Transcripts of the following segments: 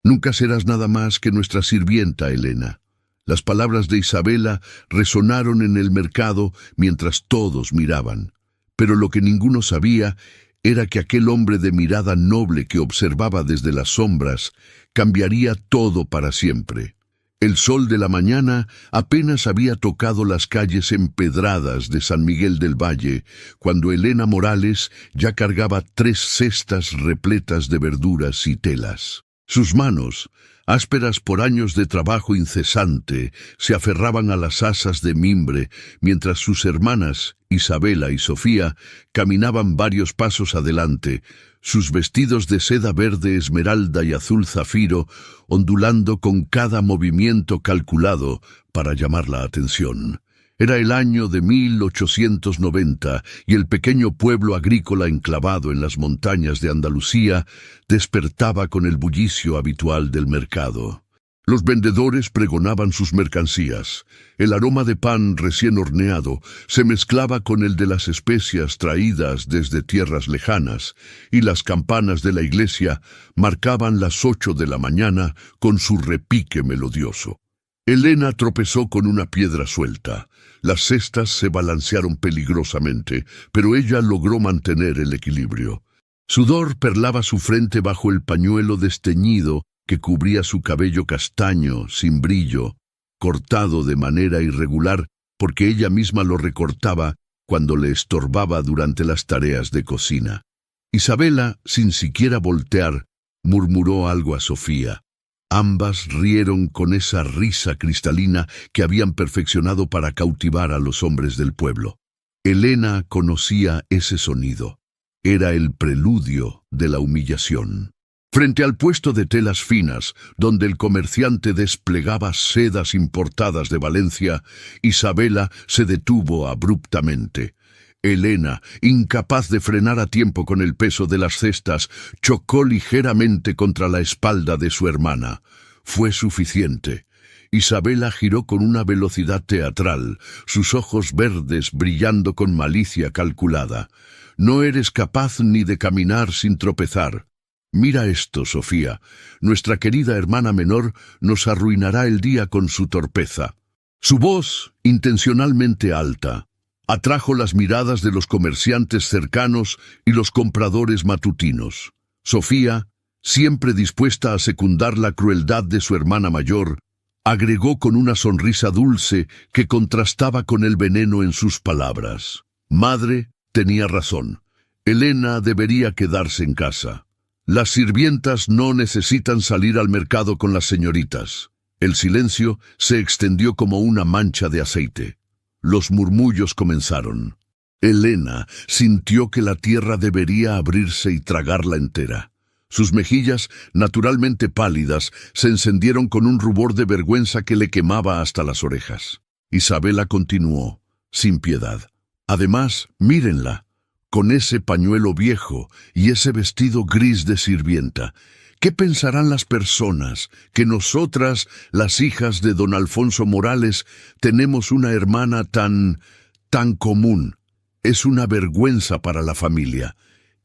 Nunca serás nada más que nuestra sirvienta, Elena. Las palabras de Isabela resonaron en el mercado mientras todos miraban. Pero lo que ninguno sabía era que aquel hombre de mirada noble que observaba desde las sombras cambiaría todo para siempre. El sol de la mañana apenas había tocado las calles empedradas de San Miguel del Valle, cuando Elena Morales ya cargaba 3 cestas repletas de verduras y telas. Sus manos, ásperas por años de trabajo incesante, se aferraban a las asas de mimbre, mientras sus hermanas, Isabela y Sofía, caminaban varios pasos adelante, sus vestidos de seda verde esmeralda y azul zafiro ondulando con cada movimiento calculado para llamar la atención. Era el año de 1890 y el pequeño pueblo agrícola enclavado en las montañas de Andalucía despertaba con el bullicio habitual del mercado. Los vendedores pregonaban sus mercancías. El aroma de pan recién horneado se mezclaba con el de las especias traídas desde tierras lejanas, y las campanas de la iglesia marcaban las 8 de la mañana con su repique melodioso. Elena tropezó con una piedra suelta. Las cestas se balancearon peligrosamente, pero ella logró mantener el equilibrio. Sudor perlaba su frente bajo el pañuelo desteñido que cubría su cabello castaño, sin brillo, cortado de manera irregular porque ella misma lo recortaba cuando le estorbaba durante las tareas de cocina. Isabela, sin siquiera voltear, murmuró algo a Sofía. Ambas rieron con esa risa cristalina que habían perfeccionado para cautivar a los hombres del pueblo. Elena conocía ese sonido. Era el preludio de la humillación. Frente al puesto de telas finas, donde el comerciante desplegaba sedas importadas de Valencia, Isabela se detuvo abruptamente. Elena, incapaz de frenar a tiempo con el peso de las cestas, chocó ligeramente contra la espalda de su hermana. Fue suficiente. Isabela giró con una velocidad teatral, sus ojos verdes brillando con malicia calculada. «No eres capaz ni de caminar sin tropezar. Mira esto, Sofía. Nuestra querida hermana menor nos arruinará el día con su torpeza». Su voz, intencionalmente alta, atrajo las miradas de los comerciantes cercanos y los compradores matutinos. Sofía, siempre dispuesta a secundar la crueldad de su hermana mayor, agregó con una sonrisa dulce que contrastaba con el veneno en sus palabras. Madre tenía razón. Elena debería quedarse en casa. Las sirvientas no necesitan salir al mercado con las señoritas. El silencio se extendió como una mancha de aceite. Los murmullos comenzaron. Elena sintió que la tierra debería abrirse y tragarla entera. Sus mejillas, naturalmente pálidas, se encendieron con un rubor de vergüenza que le quemaba hasta las orejas. Isabela continuó, sin piedad. Además, mírenla, con ese pañuelo viejo y ese vestido gris de sirvienta. ¿Qué pensarán las personas que nosotras, las hijas de don Alfonso Morales, tenemos una hermana tan común? Es una vergüenza para la familia.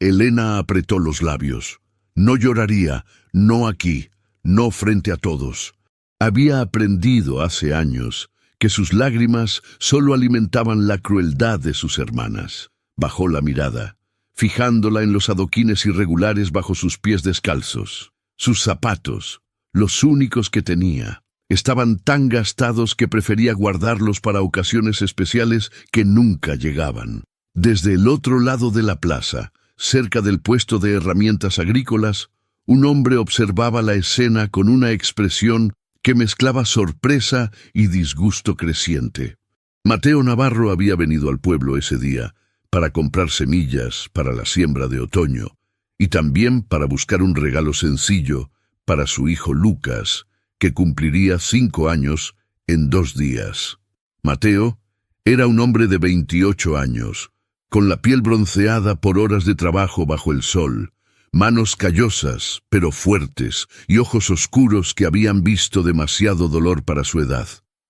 Elena apretó los labios. No lloraría, no aquí, no frente a todos. Había aprendido hace años que sus lágrimas solo alimentaban la crueldad de sus hermanas. Bajó la mirada, fijándola en los adoquines irregulares bajo sus pies descalzos. Sus zapatos, los únicos que tenía, estaban tan gastados que prefería guardarlos para ocasiones especiales que nunca llegaban. Desde el otro lado de la plaza, cerca del puesto de herramientas agrícolas, un hombre observaba la escena con una expresión que mezclaba sorpresa y disgusto creciente. Mateo Navarro había venido al pueblo ese día para comprar semillas para la siembra de otoño y también para buscar un regalo sencillo para su hijo Lucas, que cumpliría 5 años en 2 días. Mateo era un hombre de 28 años, con la piel bronceada por horas de trabajo bajo el sol, manos callosas pero fuertes y ojos oscuros que habían visto demasiado dolor para su edad.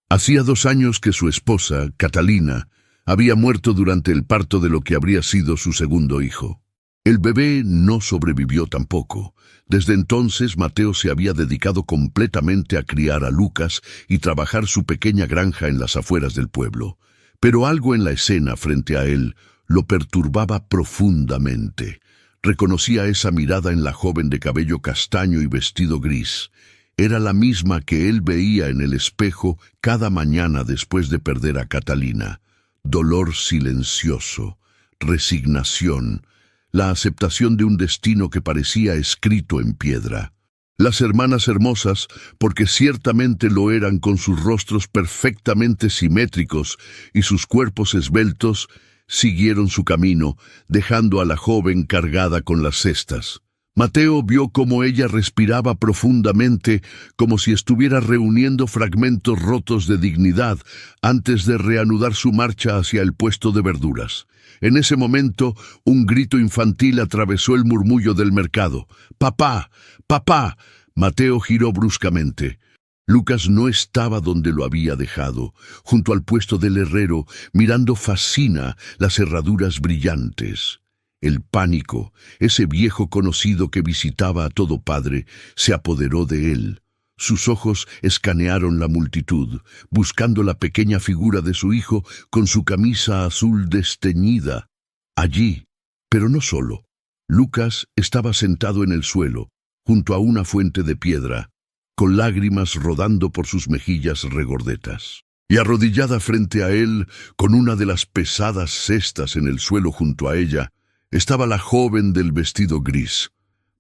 Hacía 2 años que su esposa, Catalina, había muerto durante el parto de lo que habría sido su segundo hijo. El bebé no sobrevivió tampoco. Desde entonces, Mateo se había dedicado completamente a criar a Lucas y trabajar su pequeña granja en las afueras del pueblo. Pero algo en la escena frente a él lo perturbaba profundamente. Reconocía esa mirada en la joven de cabello castaño y vestido gris. Era la misma que él veía en el espejo cada mañana después de perder a Catalina. Dolor silencioso, resignación, la aceptación de un destino que parecía escrito en piedra. Las hermanas hermosas, porque ciertamente lo eran con sus rostros perfectamente simétricos y sus cuerpos esbeltos, siguieron su camino, dejando a la joven cargada con las cestas. Mateo vio cómo ella respiraba profundamente, como si estuviera reuniendo fragmentos rotos de dignidad antes de reanudar su marcha hacia el puesto de verduras. En ese momento, un grito infantil atravesó el murmullo del mercado. ¡Papá! ¡Papá! Mateo giró bruscamente. Lucas no estaba donde lo había dejado, junto al puesto del herrero, mirando fascina las herraduras brillantes. El pánico, ese viejo conocido que visitaba a todo padre, se apoderó de él. Sus ojos escanearon la multitud, buscando la pequeña figura de su hijo con su camisa azul desteñida. Allí, pero no solo. Lucas estaba sentado en el suelo, junto a una fuente de piedra, con lágrimas rodando por sus mejillas regordetas. Y arrodillada frente a él, con una de las pesadas cestas en el suelo junto a ella, estaba la joven del vestido gris.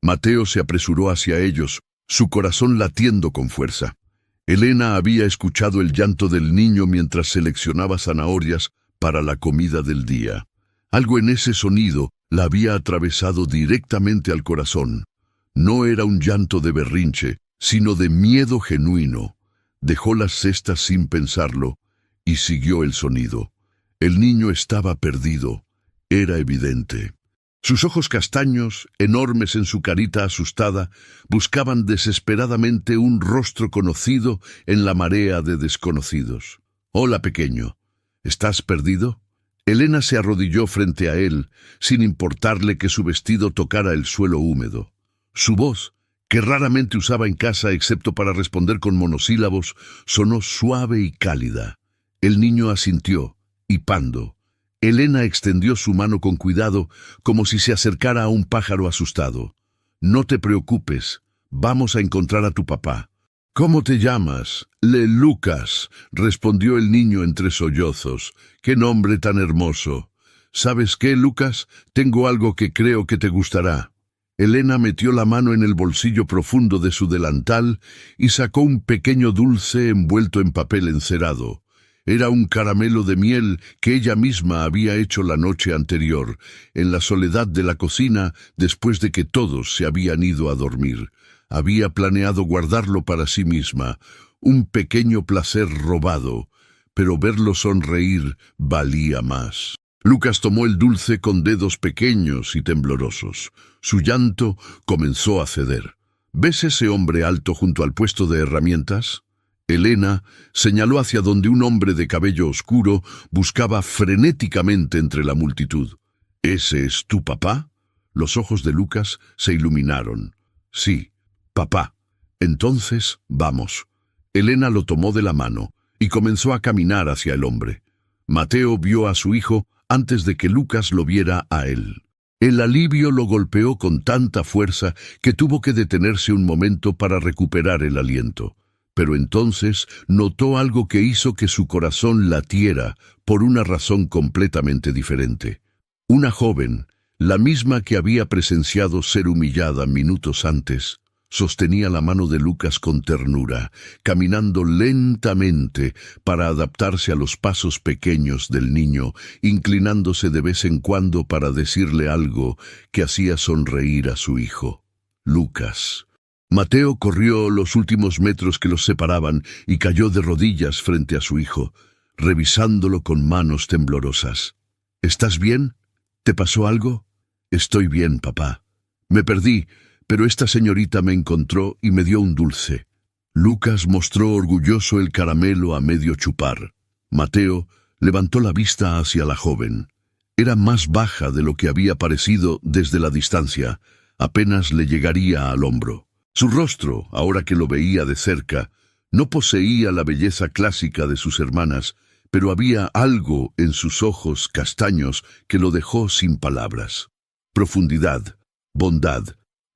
Mateo se apresuró hacia ellos, su corazón latiendo con fuerza. Elena había escuchado el llanto del niño mientras seleccionaba zanahorias para la comida del día. Algo en ese sonido la había atravesado directamente al corazón. No era un llanto de berrinche, sino de miedo genuino. Dejó las cestas sin pensarlo y siguió el sonido. El niño estaba perdido, era evidente. Sus ojos castaños, enormes en su carita asustada, buscaban desesperadamente un rostro conocido en la marea de desconocidos. «Hola, pequeño. ¿Estás perdido?» Elena se arrodilló frente a él, sin importarle que su vestido tocara el suelo húmedo. Su voz, que raramente usaba en casa excepto para responder con monosílabos, sonó suave y cálida. El niño asintió, hipando. Elena extendió su mano con cuidado, como si se acercara a un pájaro asustado. «No te preocupes, vamos a encontrar a tu papá». «¿Cómo te llamas?» «Lucas», respondió el niño entre sollozos. «¡Qué nombre tan hermoso!» «¿Sabes qué, Lucas? Tengo algo que creo que te gustará». Elena metió la mano en el bolsillo profundo de su delantal y sacó un pequeño dulce envuelto en papel encerado. Era un caramelo de miel que ella misma había hecho la noche anterior, en la soledad de la cocina después de que todos se habían ido a dormir. Había planeado guardarlo para sí misma, un pequeño placer robado, pero verlo sonreír valía más. Lucas tomó el dulce con dedos pequeños y temblorosos. Su llanto comenzó a ceder. «¿Ves ese hombre alto junto al puesto de herramientas?» Elena señaló hacia donde un hombre de cabello oscuro buscaba frenéticamente entre la multitud. «¿Ese es tu papá?» Los ojos de Lucas se iluminaron. «Sí, papá. Entonces, vamos». Elena lo tomó de la mano y comenzó a caminar hacia el hombre. Mateo vio a su hijo antes de que Lucas lo viera a él. El alivio lo golpeó con tanta fuerza que tuvo que detenerse un momento para recuperar el aliento. Pero entonces notó algo que hizo que su corazón latiera por una razón completamente diferente. Una joven, la misma que había presenciado ser humillada minutos antes, sostenía la mano de Lucas con ternura, caminando lentamente para adaptarse a los pasos pequeños del niño, inclinándose de vez en cuando para decirle algo que hacía sonreír a su hijo. Lucas. Mateo corrió los últimos metros que los separaban y cayó de rodillas frente a su hijo, revisándolo con manos temblorosas. «¿Estás bien? ¿Te pasó algo?» «Estoy bien, papá. Me perdí, pero esta señorita me encontró y me dio un dulce». Lucas mostró orgulloso el caramelo a medio chupar. Mateo levantó la vista hacia la joven. Era más baja de lo que había parecido desde la distancia, apenas le llegaría al hombro. Su rostro, ahora que lo veía de cerca, no poseía la belleza clásica de sus hermanas, pero había algo en sus ojos castaños que lo dejó sin palabras. Profundidad, bondad,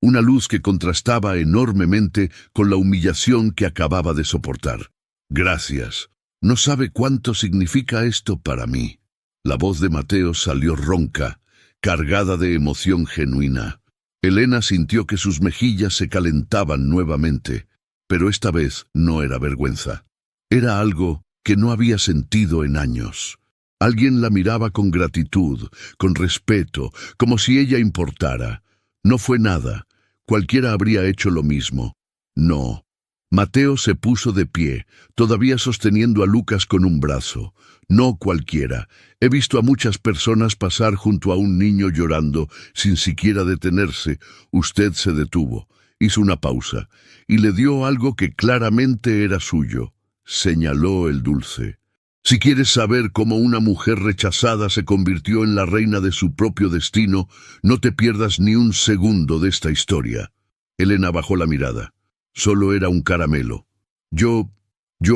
una luz que contrastaba enormemente con la humillación que acababa de soportar. Gracias. No sabe cuánto significa esto para mí. La voz de Mateo salió ronca, cargada de emoción genuina. Elena sintió que sus mejillas se calentaban nuevamente, pero esta vez no era vergüenza. Era algo que no había sentido en años. Alguien la miraba con gratitud, con respeto, como si ella importara. No fue nada. Cualquiera habría hecho lo mismo. No. Mateo se puso de pie, todavía sosteniendo a Lucas con un brazo. No cualquiera. He visto a muchas personas pasar junto a un niño llorando, sin siquiera detenerse. Usted se detuvo, hizo una pausa, y le dio algo que claramente era suyo. Señaló el dulce. Si quieres saber cómo una mujer rechazada se convirtió en la reina de su propio destino, no te pierdas ni un segundo de esta historia. Elena bajó la mirada. Solo era un caramelo. Yo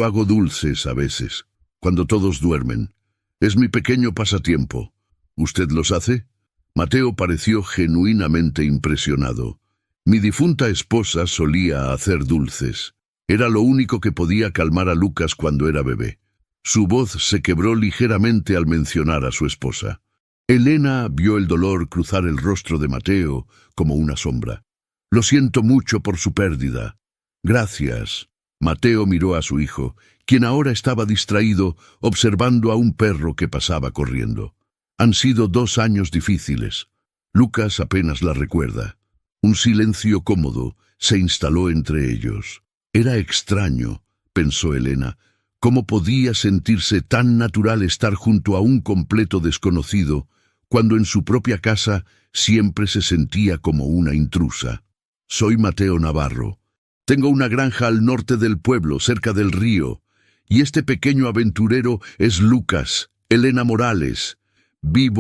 hago dulces a veces, cuando todos duermen. Es mi pequeño pasatiempo. ¿Usted los hace? Mateo pareció genuinamente impresionado. Mi difunta esposa solía hacer dulces. Era lo único que podía calmar a Lucas cuando era bebé. Su voz se quebró ligeramente al mencionar a su esposa. Elena vio el dolor cruzar el rostro de Mateo como una sombra. Lo siento mucho por su pérdida. Gracias. Mateo miró a su hijo, quien ahora estaba distraído observando a un perro que pasaba corriendo. Han sido 2 años difíciles. Lucas apenas la recuerda. Un silencio cómodo se instaló entre ellos. Era extraño, pensó Elena. ¿Cómo podía sentirse tan natural estar junto a un completo desconocido, cuando en su propia casa siempre se sentía como una intrusa? Soy Mateo Navarro. Tengo una granja al norte del pueblo, cerca del río, y este pequeño aventurero es Lucas, Elena Morales. Mi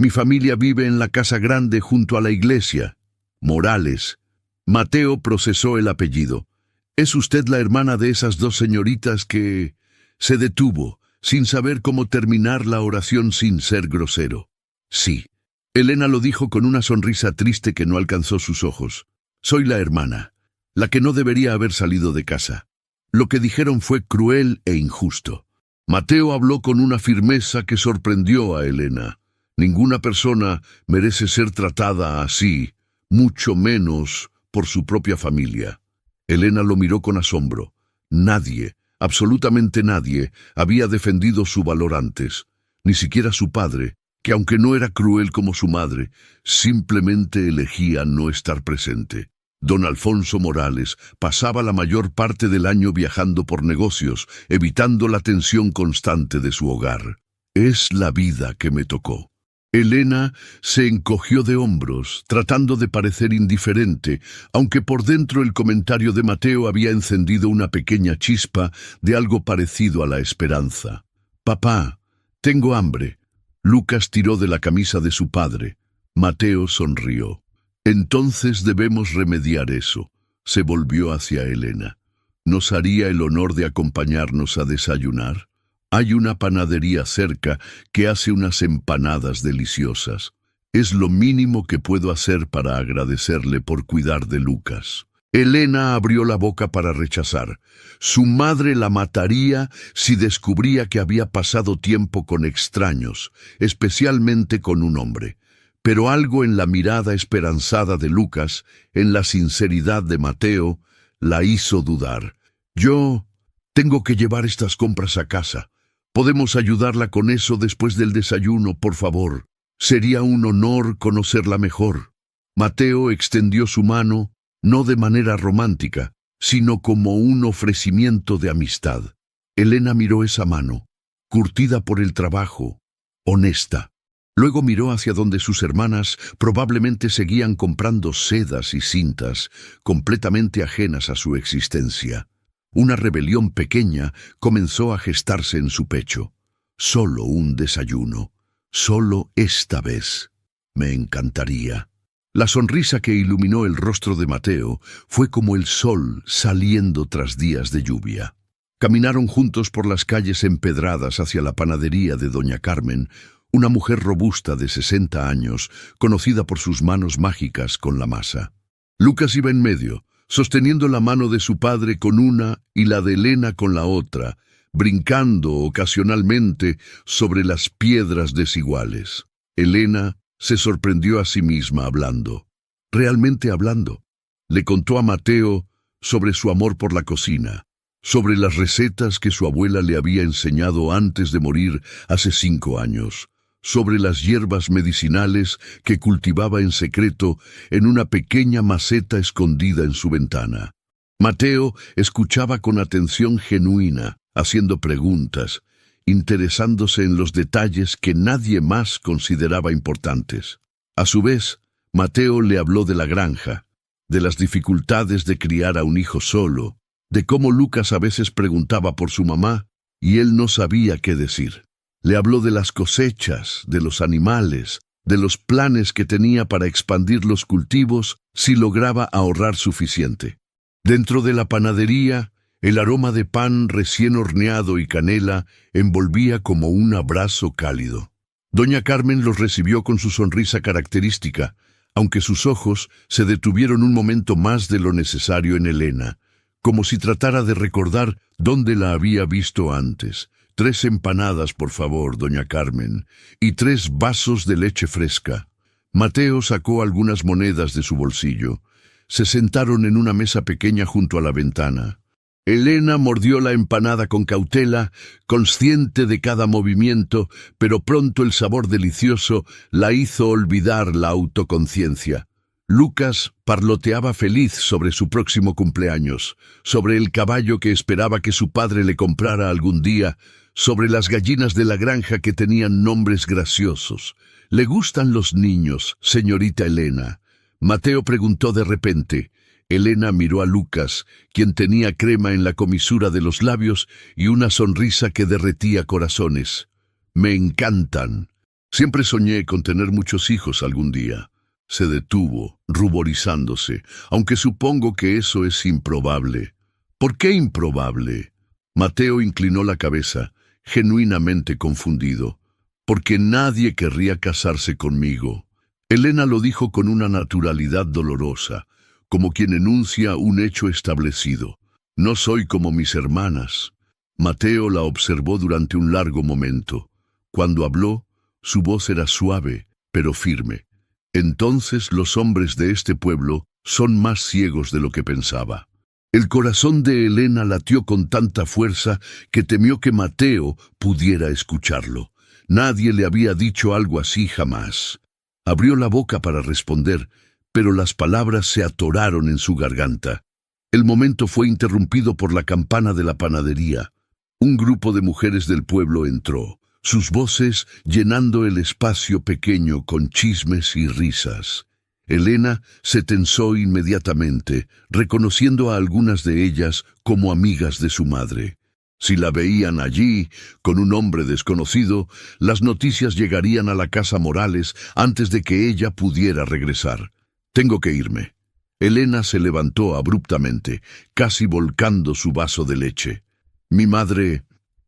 familia vive en la casa grande junto a la iglesia. Morales. Mateo procesó el apellido. ¿Es usted la hermana de esas 2 señoritas que...? Se detuvo, sin saber cómo terminar la oración sin ser grosero. Sí. Elena lo dijo con una sonrisa triste que no alcanzó sus ojos. Soy la hermana, la que no debería haber salido de casa. Lo que dijeron fue cruel e injusto. Mateo habló con una firmeza que sorprendió a Elena. Ninguna persona merece ser tratada así, mucho menos por su propia familia. Elena lo miró con asombro. Nadie, absolutamente nadie, había defendido su valor antes. Ni siquiera su padre, que aunque no era cruel como su madre, simplemente elegía no estar presente. Don Alfonso Morales pasaba la mayor parte del año viajando por negocios, evitando la tensión constante de su hogar. Es la vida que me tocó. Elena se encogió de hombros, tratando de parecer indiferente, aunque por dentro el comentario de Mateo había encendido una pequeña chispa de algo parecido a la esperanza. «Papá, tengo hambre». Lucas tiró de la camisa de su padre. Mateo sonrió. «Entonces debemos remediar eso». Se volvió hacia Elena. «¿Nos haría el honor de acompañarnos a desayunar? Hay una panadería cerca que hace unas empanadas deliciosas. Es lo mínimo que puedo hacer para agradecerle por cuidar de Lucas». Elena abrió la boca para rechazar. Su madre la mataría si descubría que había pasado tiempo con extraños, especialmente con un hombre. Pero algo en la mirada esperanzada de Lucas, en la sinceridad de Mateo, la hizo dudar. «Yo tengo que llevar estas compras a casa. ¿Podemos ayudarla con eso después del desayuno, por favor? Sería un honor conocerla mejor». Mateo extendió su mano, no de manera romántica, sino como un ofrecimiento de amistad. Elena miró esa mano, curtida por el trabajo, honesta. Luego miró hacia donde sus hermanas probablemente seguían comprando sedas y cintas, completamente ajenas a su existencia. Una rebelión pequeña comenzó a gestarse en su pecho. Solo un desayuno. Solo esta vez. Me encantaría. La sonrisa que iluminó el rostro de Mateo fue como el sol saliendo tras días de lluvia. Caminaron juntos por las calles empedradas hacia la panadería de doña Carmen, una mujer robusta de 60 años, conocida por sus manos mágicas con la masa. Lucas iba en medio, sosteniendo la mano de su padre con una y la de Elena con la otra, brincando ocasionalmente sobre las piedras desiguales. Elena se sorprendió a sí misma hablando, realmente hablando. Le contó a Mateo sobre su amor por la cocina, sobre las recetas que su abuela le había enseñado antes de morir hace 5 años, sobre las hierbas medicinales que cultivaba en secreto en una pequeña maceta escondida en su ventana. Mateo escuchaba con atención genuina, haciendo preguntas, interesándose en los detalles que nadie más consideraba importantes. A su vez, Mateo le habló de la granja, de las dificultades de criar a un hijo solo, de cómo Lucas a veces preguntaba por su mamá y él no sabía qué decir. Le habló de las cosechas, de los animales, de los planes que tenía para expandir los cultivos si lograba ahorrar suficiente. Dentro de la panadería, el aroma de pan recién horneado y canela envolvía como un abrazo cálido. Doña Carmen los recibió con su sonrisa característica, aunque sus ojos se detuvieron un momento más de lo necesario en Elena, como si tratara de recordar dónde la había visto antes. 3 empanadas, por favor, doña Carmen, y 3 vasos de leche fresca. Mateo sacó algunas monedas de su bolsillo. Se sentaron en una mesa pequeña junto a la ventana. Elena mordió la empanada con cautela, consciente de cada movimiento, pero pronto el sabor delicioso la hizo olvidar la autoconciencia. Lucas parloteaba feliz sobre su próximo cumpleaños, sobre el caballo que esperaba que su padre le comprara algún día, sobre las gallinas de la granja que tenían nombres graciosos. «¿Le gustan los niños, señorita Elena?», Mateo preguntó de repente. Elena miró a Lucas, quien tenía crema en la comisura de los labios y una sonrisa que derretía corazones. «Me encantan. Siempre soñé con tener muchos hijos algún día». Se detuvo, ruborizándose, aunque supongo que eso es improbable. ¿Por qué improbable? Mateo inclinó la cabeza, genuinamente confundido. Porque nadie querría casarse conmigo. Elena lo dijo con una naturalidad dolorosa, como quien enuncia un hecho establecido. No soy como mis hermanas. Mateo la observó durante un largo momento. Cuando habló, su voz era suave, pero firme. Entonces los hombres de este pueblo son más ciegos de lo que pensaba. El corazón de Elena latió con tanta fuerza que temió que Mateo pudiera escucharlo. Nadie le había dicho algo así jamás. Abrió la boca para responder, pero las palabras se atoraron en su garganta. El momento fue interrumpido por la campana de la panadería. Un grupo de mujeres del pueblo entró, sus voces llenando el espacio pequeño con chismes y risas. Elena se tensó inmediatamente, reconociendo a algunas de ellas como amigas de su madre. Si la veían allí, con un hombre desconocido, las noticias llegarían a la casa Morales antes de que ella pudiera regresar. «Tengo que irme». Elena se levantó abruptamente, casi volcando su vaso de leche. «Mi madre,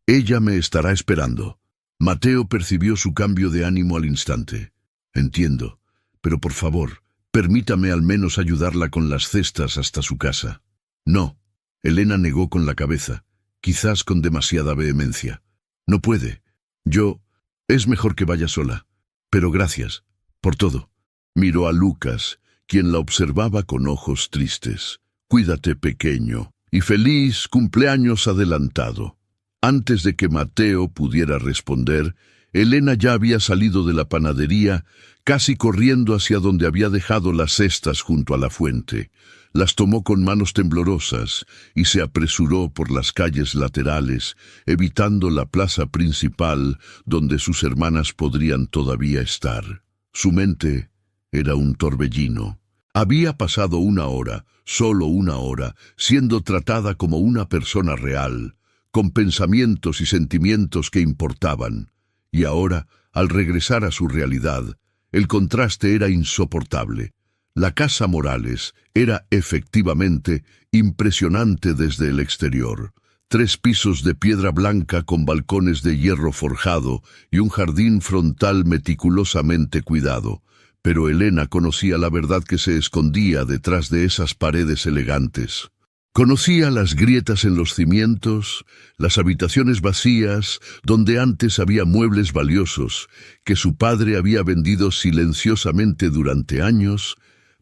ella me estará esperando». Mateo percibió su cambio de ánimo al instante. «Entiendo, pero por favor, permítame al menos ayudarla con las cestas hasta su casa». «No». Elena negó con la cabeza, quizás con demasiada vehemencia. «No puede. Es mejor que vaya sola. Pero gracias, por todo». Miró a Lucas, quien la observaba con ojos tristes. «Cuídate, pequeño, y feliz cumpleaños adelantado». Antes de que Mateo pudiera responder, Elena ya había salido de la panadería, casi corriendo hacia donde había dejado las cestas junto a la fuente. Las tomó con manos temblorosas y se apresuró por las calles laterales, evitando la plaza principal donde sus hermanas podrían todavía estar. Su mente era un torbellino. Había pasado 1 hora, solo 1 hora, siendo tratada como una persona real, con pensamientos y sentimientos que importaban. Y ahora, al regresar a su realidad, el contraste era insoportable. La casa Morales era efectivamente impresionante desde el exterior. 3 pisos de piedra blanca con balcones de hierro forjado y un jardín frontal meticulosamente cuidado. Pero Elena conocía la verdad que se escondía detrás de esas paredes elegantes. Conocía las grietas en los cimientos, las habitaciones vacías, donde antes había muebles valiosos, que su padre había vendido silenciosamente durante años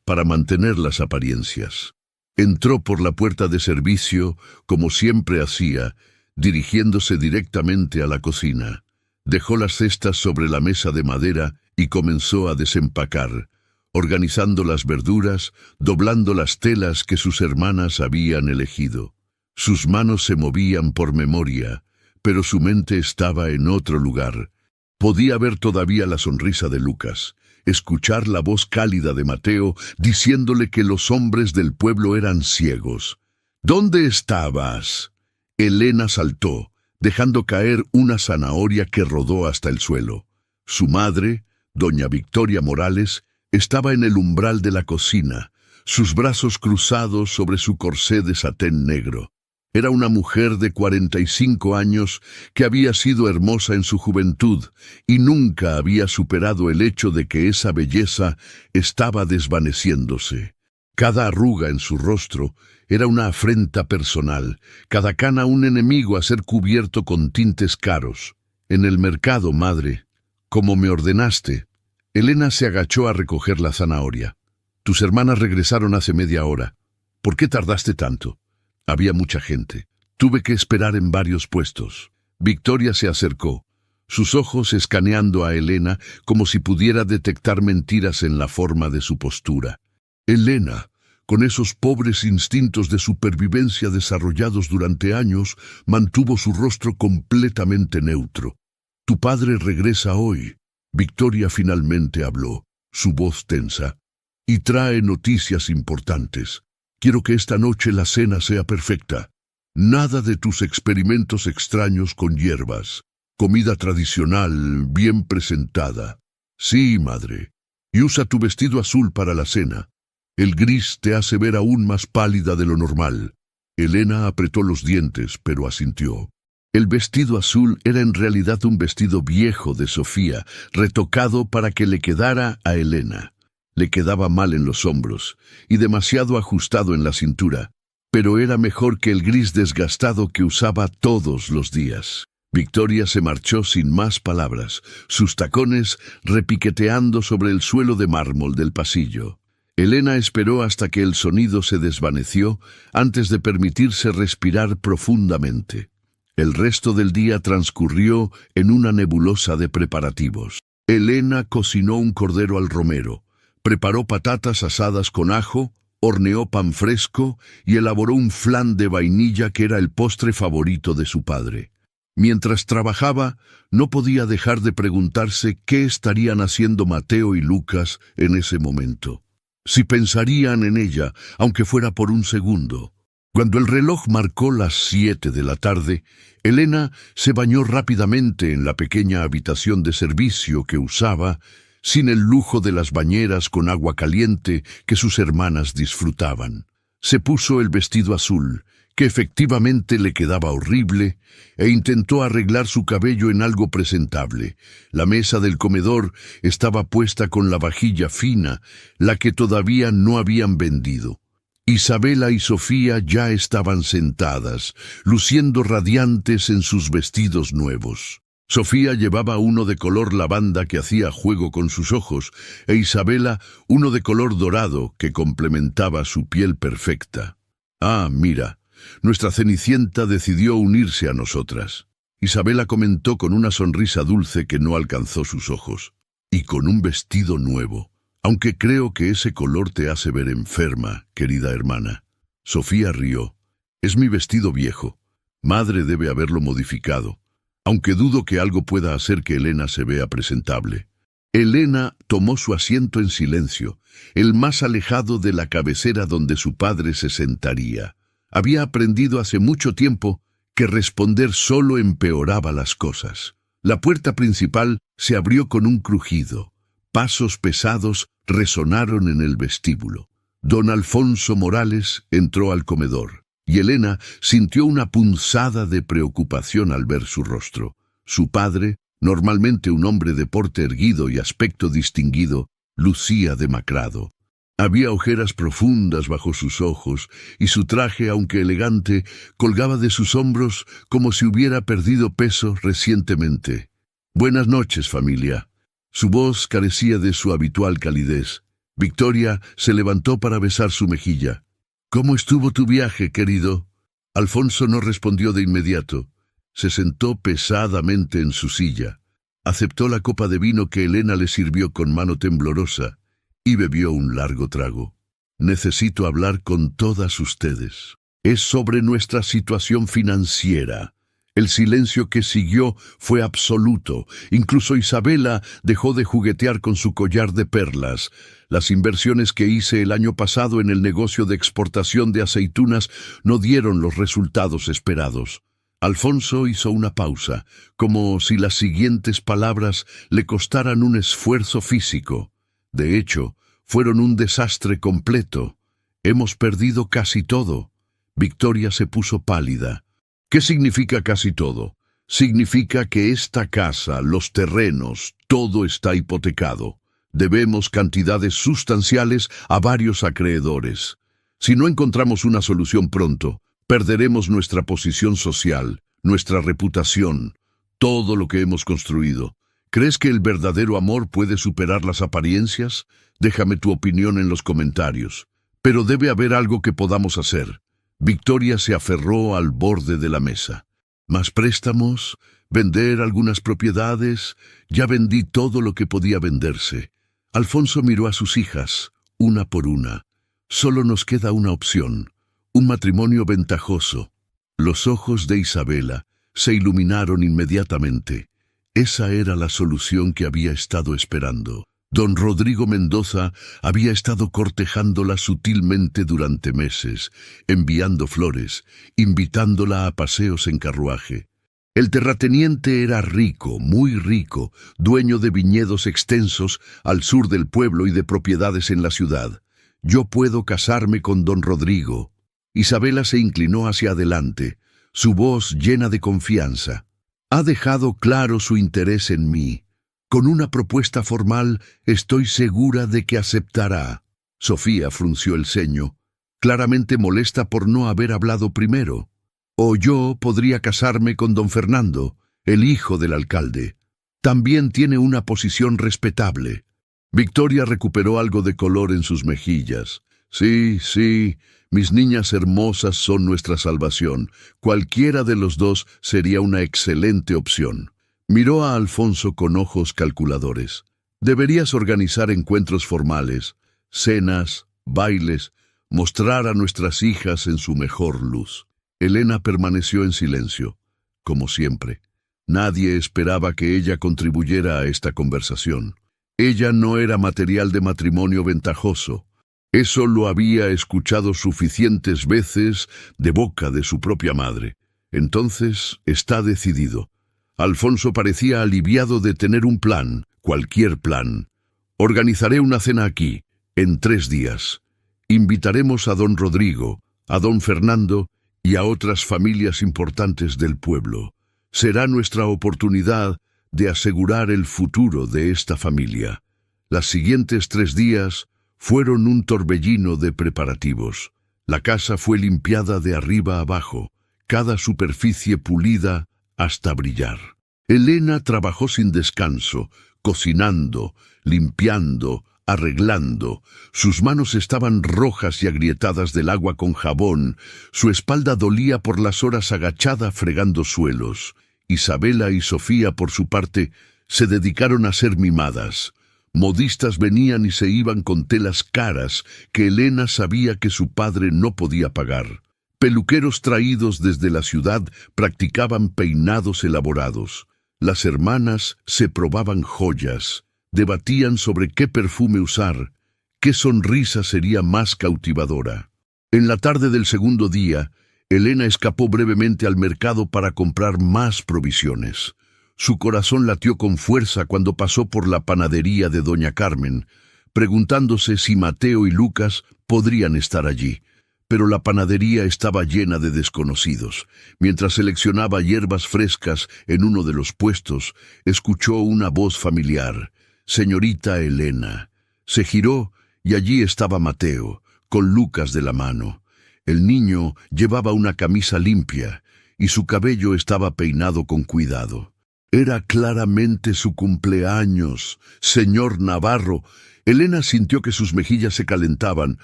para mantener las apariencias. Entró por la puerta de servicio, como siempre hacía, dirigiéndose directamente a la cocina. Dejó las cestas sobre la mesa de madera y comenzó a desempacar, organizando las verduras, doblando las telas que sus hermanas habían elegido. Sus manos se movían por memoria, pero su mente estaba en otro lugar. Podía ver todavía la sonrisa de Lucas, escuchar la voz cálida de Mateo diciéndole que los hombres del pueblo eran ciegos. ¿Dónde estabas? Elena saltó, dejando caer una zanahoria que rodó hasta el suelo. Su madre, doña Victoria Morales, estaba en el umbral de la cocina, sus brazos cruzados sobre su corsé de satén negro. Era una mujer de 45 años que había sido hermosa en su juventud y nunca había superado el hecho de que esa belleza estaba desvaneciéndose. Cada arruga en su rostro era una afrenta personal, cada cana un enemigo a ser cubierto con tintes caros. En el mercado, madre, como me ordenaste. Elena se agachó a recoger la zanahoria. Tus hermanas regresaron hace media hora. ¿Por qué tardaste tanto? Había mucha gente. Tuve que esperar en varios puestos. Victoria se acercó, sus ojos escaneando a Elena como si pudiera detectar mentiras en la forma de su postura. Elena, con esos pobres instintos de supervivencia desarrollados durante años, mantuvo su rostro completamente neutro. Tu padre regresa hoy. Victoria finalmente habló, su voz tensa, y trae noticias importantes. Quiero que esta noche la cena sea perfecta. Nada de tus experimentos extraños con hierbas. Comida tradicional, bien presentada. Sí, madre. Y usa tu vestido azul para la cena. El gris te hace ver aún más pálida de lo normal. Elena apretó los dientes, pero asintió. El vestido azul era en realidad un vestido viejo de Sofía, retocado para que le quedara a Elena. Le quedaba mal en los hombros y demasiado ajustado en la cintura, pero era mejor que el gris desgastado que usaba todos los días. Victoria se marchó sin más palabras, sus tacones repiqueteando sobre el suelo de mármol del pasillo. Elena esperó hasta que el sonido se desvaneció antes de permitirse respirar profundamente. El resto del día transcurrió en una nebulosa de preparativos. Elena cocinó un cordero al romero, preparó patatas asadas con ajo, horneó pan fresco y elaboró un flan de vainilla que era el postre favorito de su padre. Mientras trabajaba, no podía dejar de preguntarse qué estarían haciendo Mateo y Lucas en ese momento. Si pensarían en ella, aunque fuera por un segundo. Cuando el reloj marcó las 7 de la tarde, Elena se bañó rápidamente en la pequeña habitación de servicio que usaba, sin el lujo de las bañeras con agua caliente que sus hermanas disfrutaban. Se puso el vestido azul, que efectivamente le quedaba horrible, e intentó arreglar su cabello en algo presentable. La mesa del comedor estaba puesta con la vajilla fina, la que todavía no habían vendido. Isabela y Sofía ya estaban sentadas, luciendo radiantes en sus vestidos nuevos. Sofía llevaba uno de color lavanda que hacía juego con sus ojos, e Isabela uno de color dorado que complementaba su piel perfecta. Ah, mira, nuestra Cenicienta decidió unirse a nosotras. Isabela comentó con una sonrisa dulce que no alcanzó sus ojos. Y con un vestido nuevo. Aunque creo que ese color te hace ver enferma, querida hermana. Sofía rió. Es mi vestido viejo. Madre debe haberlo modificado. Aunque dudo que algo pueda hacer que Elena se vea presentable. Elena tomó su asiento en silencio, el más alejado de la cabecera donde su padre se sentaría. Había aprendido hace mucho tiempo que responder solo empeoraba las cosas. La puerta principal se abrió con un crujido. Pasos pesados resonaron en el vestíbulo. Don Alfonso Morales entró al comedor, y Elena sintió una punzada de preocupación al ver su rostro. Su padre, normalmente un hombre de porte erguido y aspecto distinguido, lucía demacrado. Había ojeras profundas bajo sus ojos, y su traje, aunque elegante, colgaba de sus hombros como si hubiera perdido peso recientemente. «Buenas noches, familia». Su voz carecía de su habitual calidez. Victoria se levantó para besar su mejilla. «¿Cómo estuvo tu viaje, querido?» Alfonso no respondió de inmediato. Se sentó pesadamente en su silla. Aceptó la copa de vino que Elena le sirvió con mano temblorosa y bebió un largo trago. «Necesito hablar con todas ustedes. Es sobre nuestra situación financiera». El silencio que siguió fue absoluto. Incluso Isabela dejó de juguetear con su collar de perlas. Las inversiones que hice el año pasado en el negocio de exportación de aceitunas no dieron los resultados esperados. Alfonso hizo una pausa, como si las siguientes palabras le costaran un esfuerzo físico. De hecho, fueron un desastre completo. Hemos perdido casi todo. Victoria se puso pálida. ¿Qué significa casi todo? Significa que esta casa, los terrenos, todo está hipotecado. Debemos cantidades sustanciales a varios acreedores. Si no encontramos una solución pronto, perderemos nuestra posición social, nuestra reputación, todo lo que hemos construido. ¿Crees que el verdadero amor puede superar las apariencias? Déjame tu opinión en los comentarios. Pero debe haber algo que podamos hacer. Victoria se aferró al borde de la mesa. ¿Más préstamos? ¿Vender algunas propiedades? Ya vendí todo lo que podía venderse. Alfonso miró a sus hijas, una por una. Solo nos queda una opción, un matrimonio ventajoso. Los ojos de Isabela se iluminaron inmediatamente. Esa era la solución que había estado esperando. Don Rodrigo Mendoza había estado cortejándola sutilmente durante meses, enviando flores, invitándola a paseos en carruaje. El terrateniente era rico, muy rico, dueño de viñedos extensos al sur del pueblo y de propiedades en la ciudad. Yo puedo casarme con don Rodrigo. Isabela se inclinó hacia adelante, su voz llena de confianza. Ha dejado claro su interés en mí. Con una propuesta formal, estoy segura de que aceptará. Sofía frunció el ceño, claramente molesta por no haber hablado primero. O yo podría casarme con don Fernando, el hijo del alcalde. También tiene una posición respetable. Victoria recuperó algo de color en sus mejillas. Sí, mis niñas hermosas son nuestra salvación. Cualquiera de los dos sería una excelente opción. Miró a Alfonso con ojos calculadores. Deberías organizar encuentros formales, cenas, bailes, mostrar a nuestras hijas en su mejor luz. Elena permaneció en silencio, como siempre. Nadie esperaba que ella contribuyera a esta conversación. Ella no era material de matrimonio ventajoso. Eso lo había escuchado suficientes veces de boca de su propia madre. Entonces, está decidido. Alfonso parecía aliviado de tener un plan, cualquier plan. Organizaré una cena aquí, en 3 días. Invitaremos a don Rodrigo, a don Fernando y a otras familias importantes del pueblo. Será nuestra oportunidad de asegurar el futuro de esta familia. Las siguientes 3 días fueron un torbellino de preparativos. La casa fue limpiada de arriba a abajo, cada superficie pulida hasta brillar. Elena trabajó sin descanso, cocinando, limpiando, arreglando. Sus manos estaban rojas y agrietadas del agua con jabón. Su espalda dolía por las horas agachada fregando suelos. Isabela y Sofía, por su parte, se dedicaron a ser mimadas. Modistas venían y se iban con telas caras que Elena sabía que su padre no podía pagar. Peluqueros traídos desde la ciudad practicaban peinados elaborados. Las hermanas se probaban joyas, debatían sobre qué perfume usar, qué sonrisa sería más cautivadora. En la tarde del segundo día, Elena escapó brevemente al mercado para comprar más provisiones. Su corazón latió con fuerza cuando pasó por la panadería de doña Carmen, preguntándose si Mateo y Lucas podrían estar allí. Pero la panadería estaba llena de desconocidos. Mientras seleccionaba hierbas frescas en uno de los puestos, escuchó una voz familiar: «Señorita Elena». Se giró y allí estaba Mateo, con Lucas de la mano. El niño llevaba una camisa limpia y su cabello estaba peinado con cuidado. Era claramente su cumpleaños, señor Navarro. Elena sintió que sus mejillas se calentaban.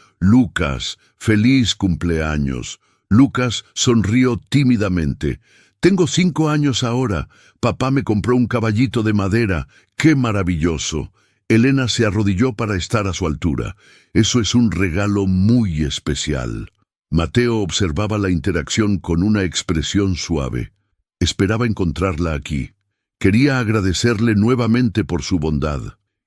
«Lucas, feliz cumpleaños». Lucas sonrió tímidamente. «Tengo 5 años ahora. Papá me compró un caballito de madera. ¡Qué maravilloso!». Elena se arrodilló para estar a su altura. «Eso es un regalo muy especial». Mateo observaba la interacción con una expresión suave. Esperaba encontrarla aquí. Quería agradecerle nuevamente por su bondad.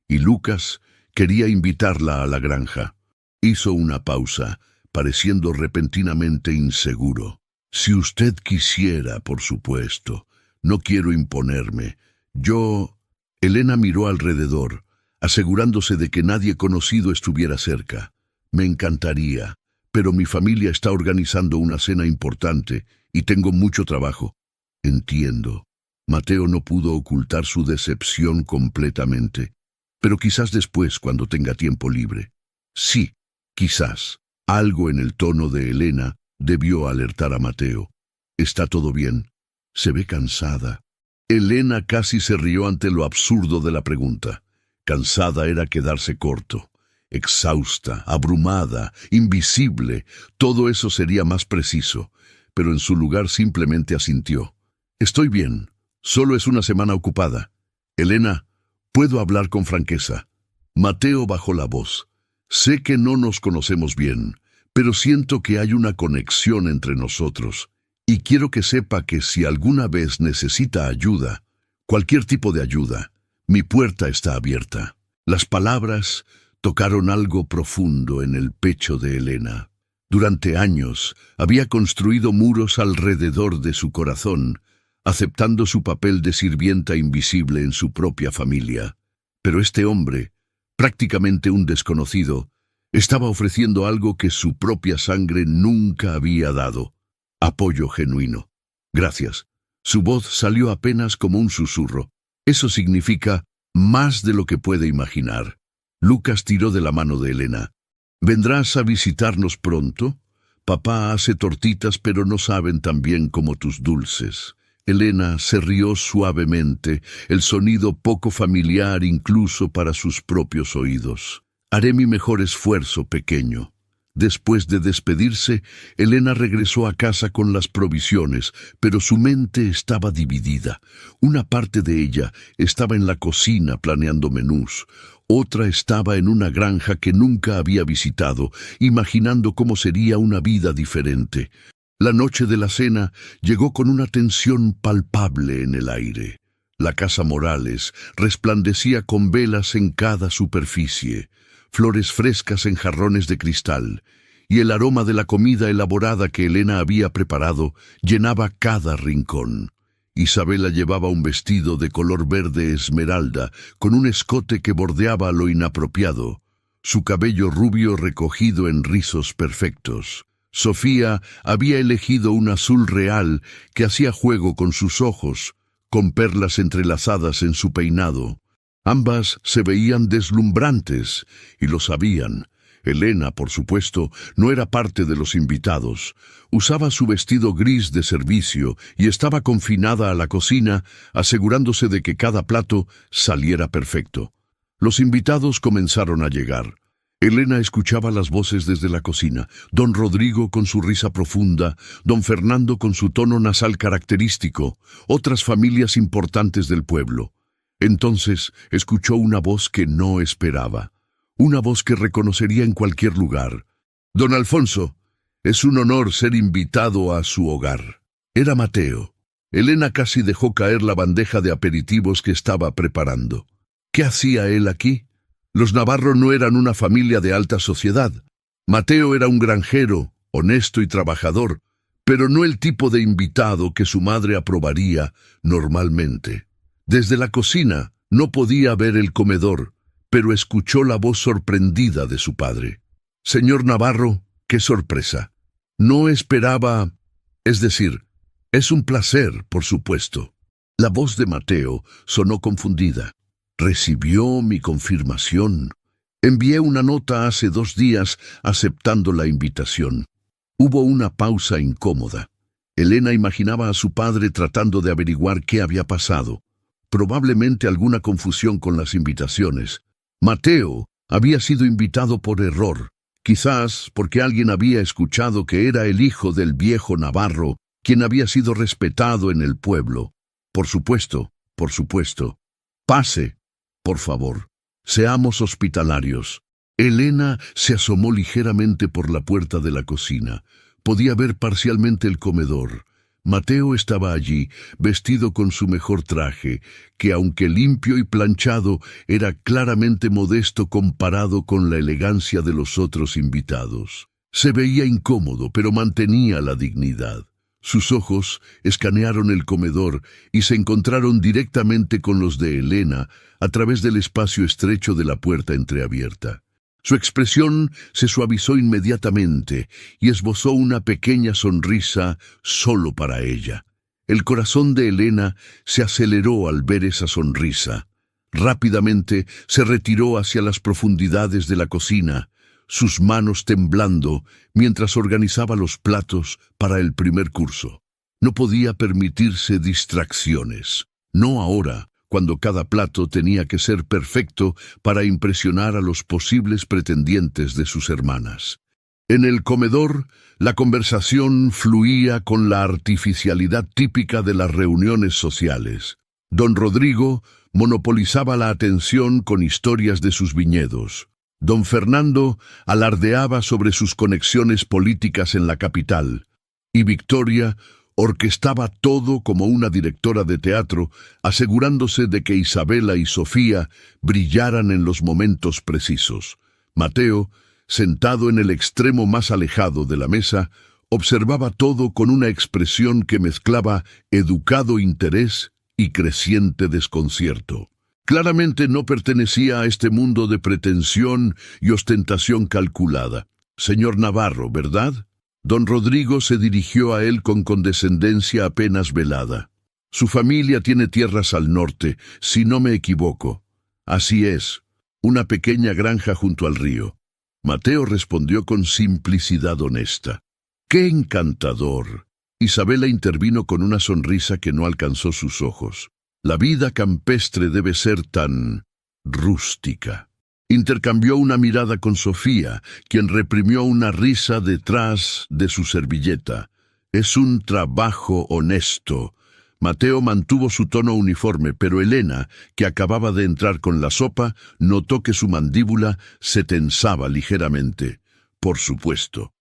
Y Lucas quería invitarla a la granja. Hizo una pausa, pareciendo repentinamente inseguro. «Si usted quisiera, por supuesto. No quiero imponerme. Yo...». Elena miró alrededor, asegurándose de que nadie conocido estuviera cerca. «Me encantaría, pero mi familia está organizando una cena importante y tengo mucho trabajo». «Entiendo». Mateo no pudo ocultar su decepción completamente. «Pero quizás después, cuando tenga tiempo libre». «Sí, quizás». Algo en el tono de Elena debió alertar a Mateo. «¿Está todo bien? Se ve cansada». Elena casi se rió ante lo absurdo de la pregunta. Cansada era quedarse corto. Exhausta, abrumada, invisible, todo eso sería más preciso, pero en su lugar simplemente asintió. «Estoy bien. Solo es una semana ocupada. Elena, puedo hablar con franqueza». Mateo bajó la voz. «Sé que no nos conocemos bien, pero siento que hay una conexión entre nosotros. Y quiero que sepa que si alguna vez necesita ayuda, cualquier tipo de ayuda, mi puerta está abierta». Las palabras tocaron algo profundo en el pecho de Elena. Durante años había construido muros alrededor de su corazón, aceptando su papel de sirvienta invisible en su propia familia. Pero este hombre, prácticamente un desconocido, estaba ofreciendo algo que su propia sangre nunca había dado: apoyo genuino. «Gracias». Su voz salió apenas como un susurro. «Eso significa más de lo que puede imaginar». Lucas tiró de la mano de Elena. «¿Vendrás a visitarnos pronto? Papá hace tortitas, pero no saben tan bien como tus dulces». Elena se rió suavemente, el sonido poco familiar incluso para sus propios oídos. «Haré mi mejor esfuerzo, pequeño». Después de despedirse, Elena regresó a casa con las provisiones, pero su mente estaba dividida. Una parte de ella estaba en la cocina planeando menús. Otra estaba en una granja que nunca había visitado, imaginando cómo sería una vida diferente. La noche de la cena llegó con una tensión palpable en el aire. La casa Morales resplandecía con velas en cada superficie, flores frescas en jarrones de cristal, y el aroma de la comida elaborada que Elena había preparado llenaba cada rincón. Isabela llevaba un vestido de color verde esmeralda, con un escote que bordeaba lo inapropiado, su cabello rubio recogido en rizos perfectos. Sofía había elegido un azul real que hacía juego con sus ojos, con perlas entrelazadas en su peinado. Ambas se veían deslumbrantes, y lo sabían. Elena, por supuesto, no era parte de los invitados. Usaba su vestido gris de servicio y estaba confinada a la cocina, asegurándose de que cada plato saliera perfecto. Los invitados comenzaron a llegar. Elena escuchaba las voces desde la cocina: don Rodrigo con su risa profunda, don Fernando con su tono nasal característico, otras familias importantes del pueblo. Entonces escuchó una voz que no esperaba, una voz que reconocería en cualquier lugar. «Don Alfonso, es un honor ser invitado a su hogar». Era Mateo. Elena casi dejó caer la bandeja de aperitivos que estaba preparando. ¿Qué hacía él aquí? Los Navarro no eran una familia de alta sociedad. Mateo era un granjero, honesto y trabajador, pero no el tipo de invitado que su madre aprobaría normalmente. Desde la cocina no podía ver el comedor, pero escuchó la voz sorprendida de su padre. «Señor Navarro, qué sorpresa. No esperaba... Es decir, es un placer, por supuesto». La voz de Mateo sonó confundida. «Recibió mi confirmación. Envié una nota hace 2 días aceptando la invitación». Hubo una pausa incómoda. Elena imaginaba a su padre tratando de averiguar qué había pasado. Probablemente alguna confusión con las invitaciones. Mateo había sido invitado por error, quizás porque alguien había escuchado que era el hijo del viejo Navarro, quien había sido respetado en el pueblo. Por supuesto. «Pase, por favor. Seamos hospitalarios». Elena se asomó ligeramente por la puerta de la cocina. Podía ver parcialmente el comedor. Mateo estaba allí, vestido con su mejor traje, que aunque limpio y planchado, era claramente modesto comparado con la elegancia de los otros invitados. Se veía incómodo, pero mantenía la dignidad. Sus ojos escanearon el comedor y se encontraron directamente con los de Elena a través del espacio estrecho de la puerta entreabierta. Su expresión se suavizó inmediatamente y esbozó una pequeña sonrisa solo para ella. El corazón de Elena se aceleró al ver esa sonrisa. Rápidamente se retiró hacia las profundidades de la cocina, sus manos temblando mientras organizaba los platos para el primer curso. No podía permitirse distracciones. No ahora, cuando cada plato tenía que ser perfecto para impresionar a los posibles pretendientes de sus hermanas. En el comedor, la conversación fluía con la artificialidad típica de las reuniones sociales. Don Rodrigo monopolizaba la atención con historias de sus viñedos. Don Fernando alardeaba sobre sus conexiones políticas en la capital, y Victoria orquestaba todo como una directora de teatro, asegurándose de que Isabela y Sofía brillaran en los momentos precisos. Mateo, sentado en el extremo más alejado de la mesa, observaba todo con una expresión que mezclaba educado interés y creciente desconcierto. Claramente no pertenecía a este mundo de pretensión y ostentación calculada. «Señor Navarro, ¿verdad?». Don Rodrigo se dirigió a él con condescendencia apenas velada. «Su familia tiene tierras al norte, si no me equivoco». «Así es, una pequeña granja junto al río». Mateo respondió con simplicidad honesta. «¡Qué encantador!». Isabela intervino con una sonrisa que no alcanzó sus ojos. «La vida campestre debe ser tan rústica». Intercambió una mirada con Sofía, quien reprimió una risa detrás de su servilleta. «Es un trabajo honesto». Mateo mantuvo su tono uniforme, pero Elena, que acababa de entrar con la sopa, notó que su mandíbula se tensaba ligeramente. Por supuesto.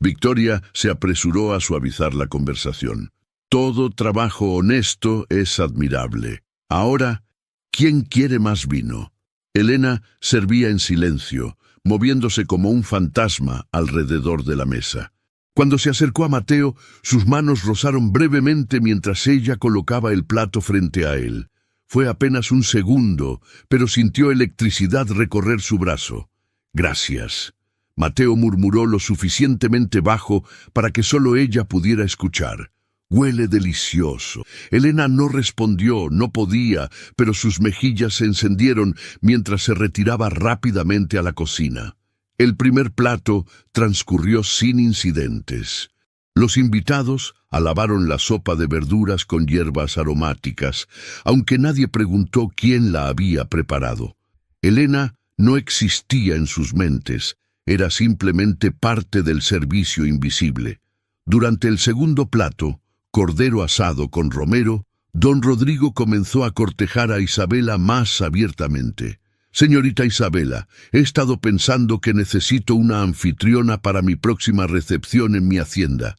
Victoria se apresuró a suavizar la conversación. «Todo trabajo honesto es admirable. Ahora, ¿quién quiere más vino?». Elena servía en silencio, moviéndose como un fantasma alrededor de la mesa. Cuando se acercó a Mateo, sus manos rozaron brevemente mientras ella colocaba el plato frente a él. Fue apenas un segundo, pero sintió electricidad recorrer su brazo. «Gracias». Mateo murmuró lo suficientemente bajo para que solo ella pudiera escuchar. «Huele delicioso». Elena no respondió, no podía, pero sus mejillas se encendieron mientras se retiraba rápidamente a la cocina. El primer plato transcurrió sin incidentes. Los invitados alabaron la sopa de verduras con hierbas aromáticas, aunque nadie preguntó quién la había preparado. Elena no existía en sus mentes, era simplemente parte del servicio invisible. Durante el segundo plato, cordero asado con romero, don Rodrigo comenzó a cortejar a Isabela más abiertamente. «Señorita Isabela, he estado pensando que necesito una anfitriona para mi próxima recepción en mi hacienda.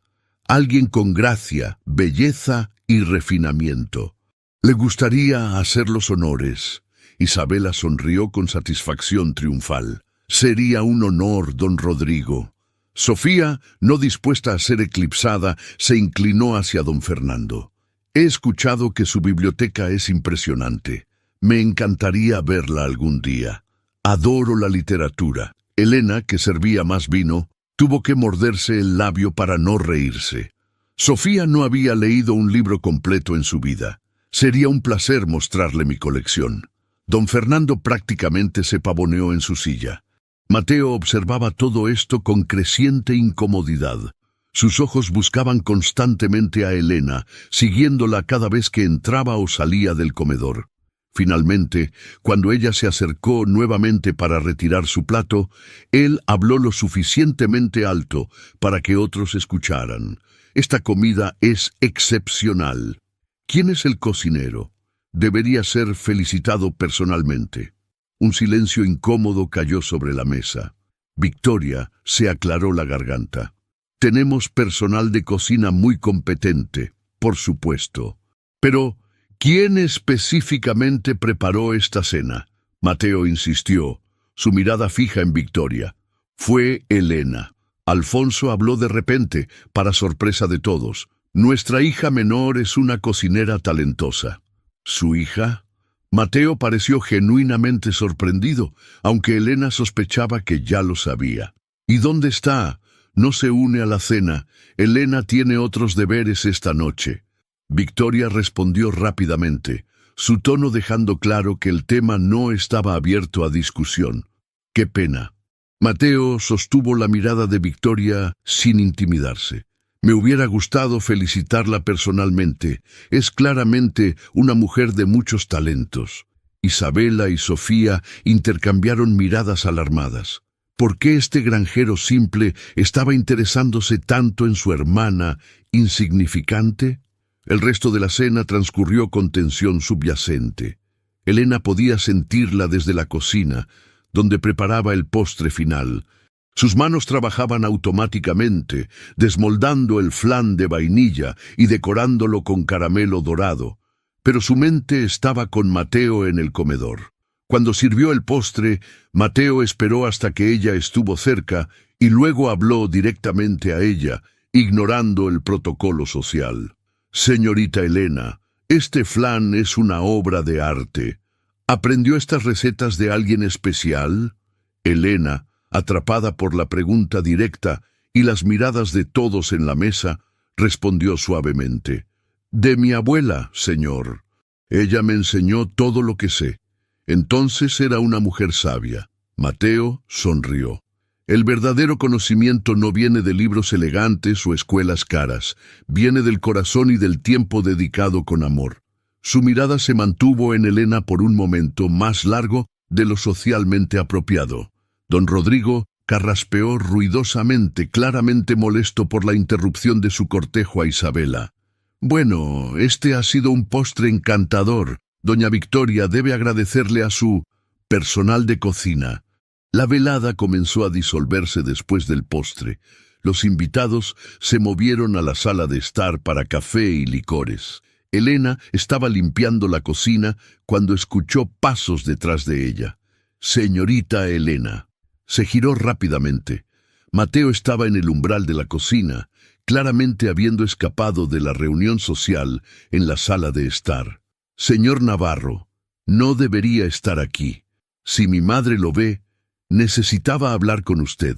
Alguien con gracia, belleza y refinamiento. ¿Le gustaría hacer los honores?». Isabela sonrió con satisfacción triunfal. «Sería un honor, don Rodrigo». Sofía, no dispuesta a ser eclipsada, se inclinó hacia don Fernando. He escuchado que su biblioteca es impresionante. Me encantaría verla algún día. Adoro la literatura. Elena, que servía más vino, tuvo que morderse el labio para no reírse. Sofía no había leído un libro completo en su vida. Sería un placer mostrarle mi colección. Don Fernando prácticamente se pavoneó en su silla. Mateo observaba todo esto con creciente incomodidad. Sus ojos buscaban constantemente a Elena, siguiéndola cada vez que entraba o salía del comedor. Finalmente, cuando ella se acercó nuevamente para retirar su plato, él habló lo suficientemente alto para que otros escucharan. Esta comida es excepcional. ¿Quién es el cocinero? Debería ser felicitado personalmente. Un silencio incómodo cayó sobre la mesa. Victoria se aclaró la garganta. Tenemos personal de cocina muy competente, por supuesto. Pero, ¿quién específicamente preparó esta cena? Mateo insistió, su mirada fija en Victoria. Fue Elena. Alfonso habló de repente, para sorpresa de todos. Nuestra hija menor es una cocinera talentosa. ¿Su hija? Mateo pareció genuinamente sorprendido, aunque Elena sospechaba que ya lo sabía. ¿Y dónde está? No se une a la cena. Elena tiene otros deberes esta noche. Victoria respondió rápidamente, su tono dejando claro que el tema no estaba abierto a discusión. ¡Qué pena! Mateo sostuvo la mirada de Victoria sin intimidarse. Me hubiera gustado felicitarla personalmente. Es claramente una mujer de muchos talentos. Isabela y Sofía intercambiaron miradas alarmadas. ¿Por qué este granjero simple estaba interesándose tanto en su hermana insignificante? El resto de la cena transcurrió con tensión subyacente. Elena podía sentirla desde la cocina, donde preparaba el postre final. Sus manos trabajaban automáticamente, desmoldando el flan de vainilla y decorándolo con caramelo dorado. Pero su mente estaba con Mateo en el comedor. Cuando sirvió el postre, Mateo esperó hasta que ella estuvo cerca y luego habló directamente a ella, ignorando el protocolo social. Señorita Elena, este flan es una obra de arte. ¿Aprendió estas recetas de alguien especial? Elena, atrapada por la pregunta directa y las miradas de todos en la mesa, respondió suavemente. De mi abuela, señor. Ella me enseñó todo lo que sé. Entonces era una mujer sabia. Mateo sonrió. El verdadero conocimiento no viene de libros elegantes o escuelas caras, viene del corazón y del tiempo dedicado con amor. Su mirada se mantuvo en Elena por un momento más largo de lo socialmente apropiado. Don Rodrigo carraspeó ruidosamente, claramente molesto por la interrupción de su cortejo a Isabela. Bueno, este ha sido un postre encantador. Doña Victoria debe agradecerle a su personal de cocina. La velada comenzó a disolverse después del postre. Los invitados se movieron a la sala de estar para café y licores. Elena estaba limpiando la cocina cuando escuchó pasos detrás de ella. Señorita Elena. Se giró rápidamente. Mateo estaba en el umbral de la cocina, claramente habiendo escapado de la reunión social en la sala de estar. Señor Navarro, no debería estar aquí. Si mi madre lo ve, necesitaba hablar con usted.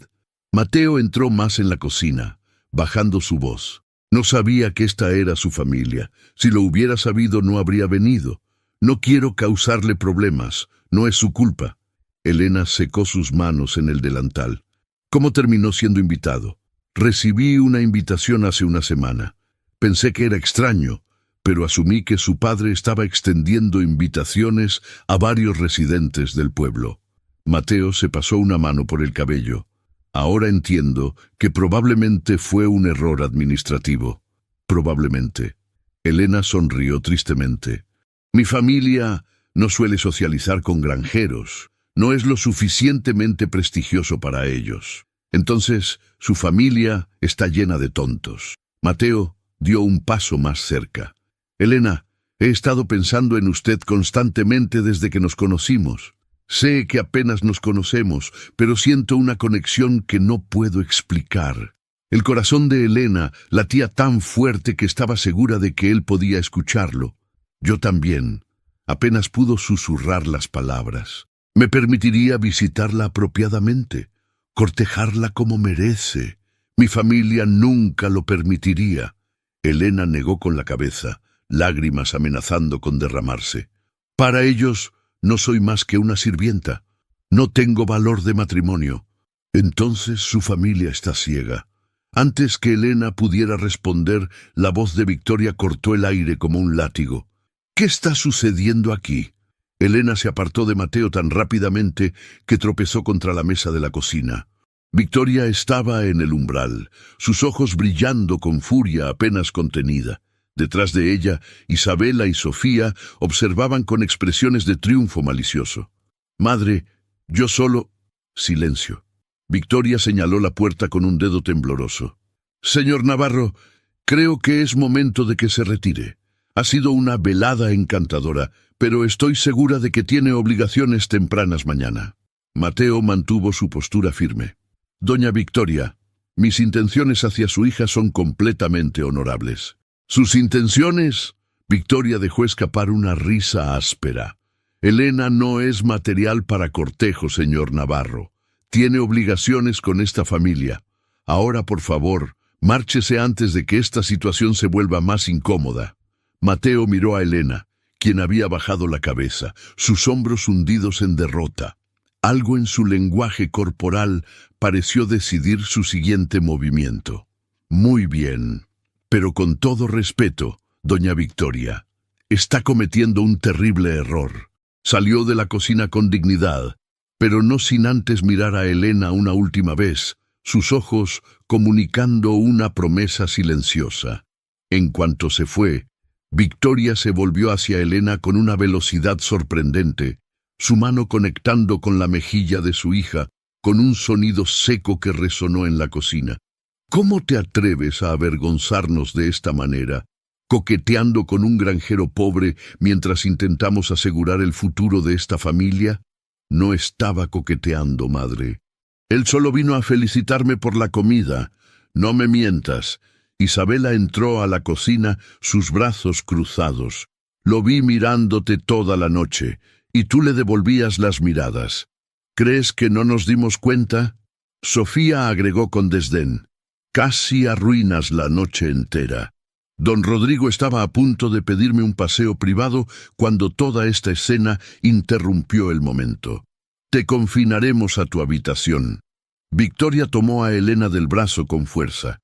Mateo entró más en la cocina, bajando su voz. No sabía que esta era su familia. Si lo hubiera sabido, no habría venido. No quiero causarle problemas. No es su culpa. Elena secó sus manos en el delantal. ¿Cómo terminó siendo invitado? Recibí una invitación hace una semana. Pensé que era extraño, pero asumí que su padre estaba extendiendo invitaciones a varios residentes del pueblo. Mateo se pasó una mano por el cabello. Ahora entiendo que probablemente fue un error administrativo. Probablemente. Elena sonrió tristemente. Mi familia no suele socializar con granjeros. No es lo suficientemente prestigioso para ellos. Entonces, su familia está llena de tontos. Mateo dio un paso más cerca. Elena, he estado pensando en usted constantemente desde que nos conocimos. Sé que apenas nos conocemos, pero siento una conexión que no puedo explicar. El corazón de Elena latía tan fuerte que estaba segura de que él podía escucharlo. Yo también. Apenas pudo susurrar las palabras. Me permitiría visitarla apropiadamente, cortejarla como merece. Mi familia nunca lo permitiría. Elena negó con la cabeza, lágrimas amenazando con derramarse. Para ellos no soy más que una sirvienta. No tengo valor de matrimonio. Entonces su familia está ciega. Antes que Elena pudiera responder, la voz de Victoria cortó el aire como un látigo. ¿Qué está sucediendo aquí? Elena se apartó de Mateo tan rápidamente que tropezó contra la mesa de la cocina. Victoria estaba en el umbral, sus ojos brillando con furia apenas contenida. Detrás de ella, Isabela y Sofía observaban con expresiones de triunfo malicioso. «Madre, yo solo...» Silencio. Victoria señaló la puerta con un dedo tembloroso. «Señor Navarro, creo que es momento de que se retire. Ha sido una velada encantadora, pero estoy segura de que tiene obligaciones tempranas mañana». Mateo mantuvo su postura firme. «Doña Victoria, mis intenciones hacia su hija son completamente honorables». «¿Sus intenciones?» Victoria dejó escapar una risa áspera. «Elena no es material para cortejo, señor Navarro. Tiene obligaciones con esta familia. Ahora, por favor, márchese antes de que esta situación se vuelva más incómoda». Mateo miró a Elena, quien había bajado la cabeza, sus hombros hundidos en derrota. Algo en su lenguaje corporal pareció decidir su siguiente movimiento. «Muy bien, pero con todo respeto, doña Victoria, está cometiendo un terrible error». Salió de la cocina con dignidad, pero no sin antes mirar a Elena una última vez, sus ojos comunicando una promesa silenciosa. En cuanto se fue, Victoria se volvió hacia Elena con una velocidad sorprendente, su mano conectando con la mejilla de su hija, con un sonido seco que resonó en la cocina. «¿Cómo te atreves a avergonzarnos de esta manera, coqueteando con un granjero pobre mientras intentamos asegurar el futuro de esta familia?» «No estaba coqueteando, madre. Él solo vino a felicitarme por la comida. No me mientas». Isabela entró a la cocina, sus brazos cruzados. «Lo vi mirándote toda la noche, y tú le devolvías las miradas. ¿Crees que no nos dimos cuenta?» Sofía agregó con desdén. «Casi arruinas la noche entera». Don Rodrigo estaba a punto de pedirme un paseo privado cuando toda esta escena interrumpió el momento. «Te confinaremos a tu habitación». Victoria tomó a Elena del brazo con fuerza.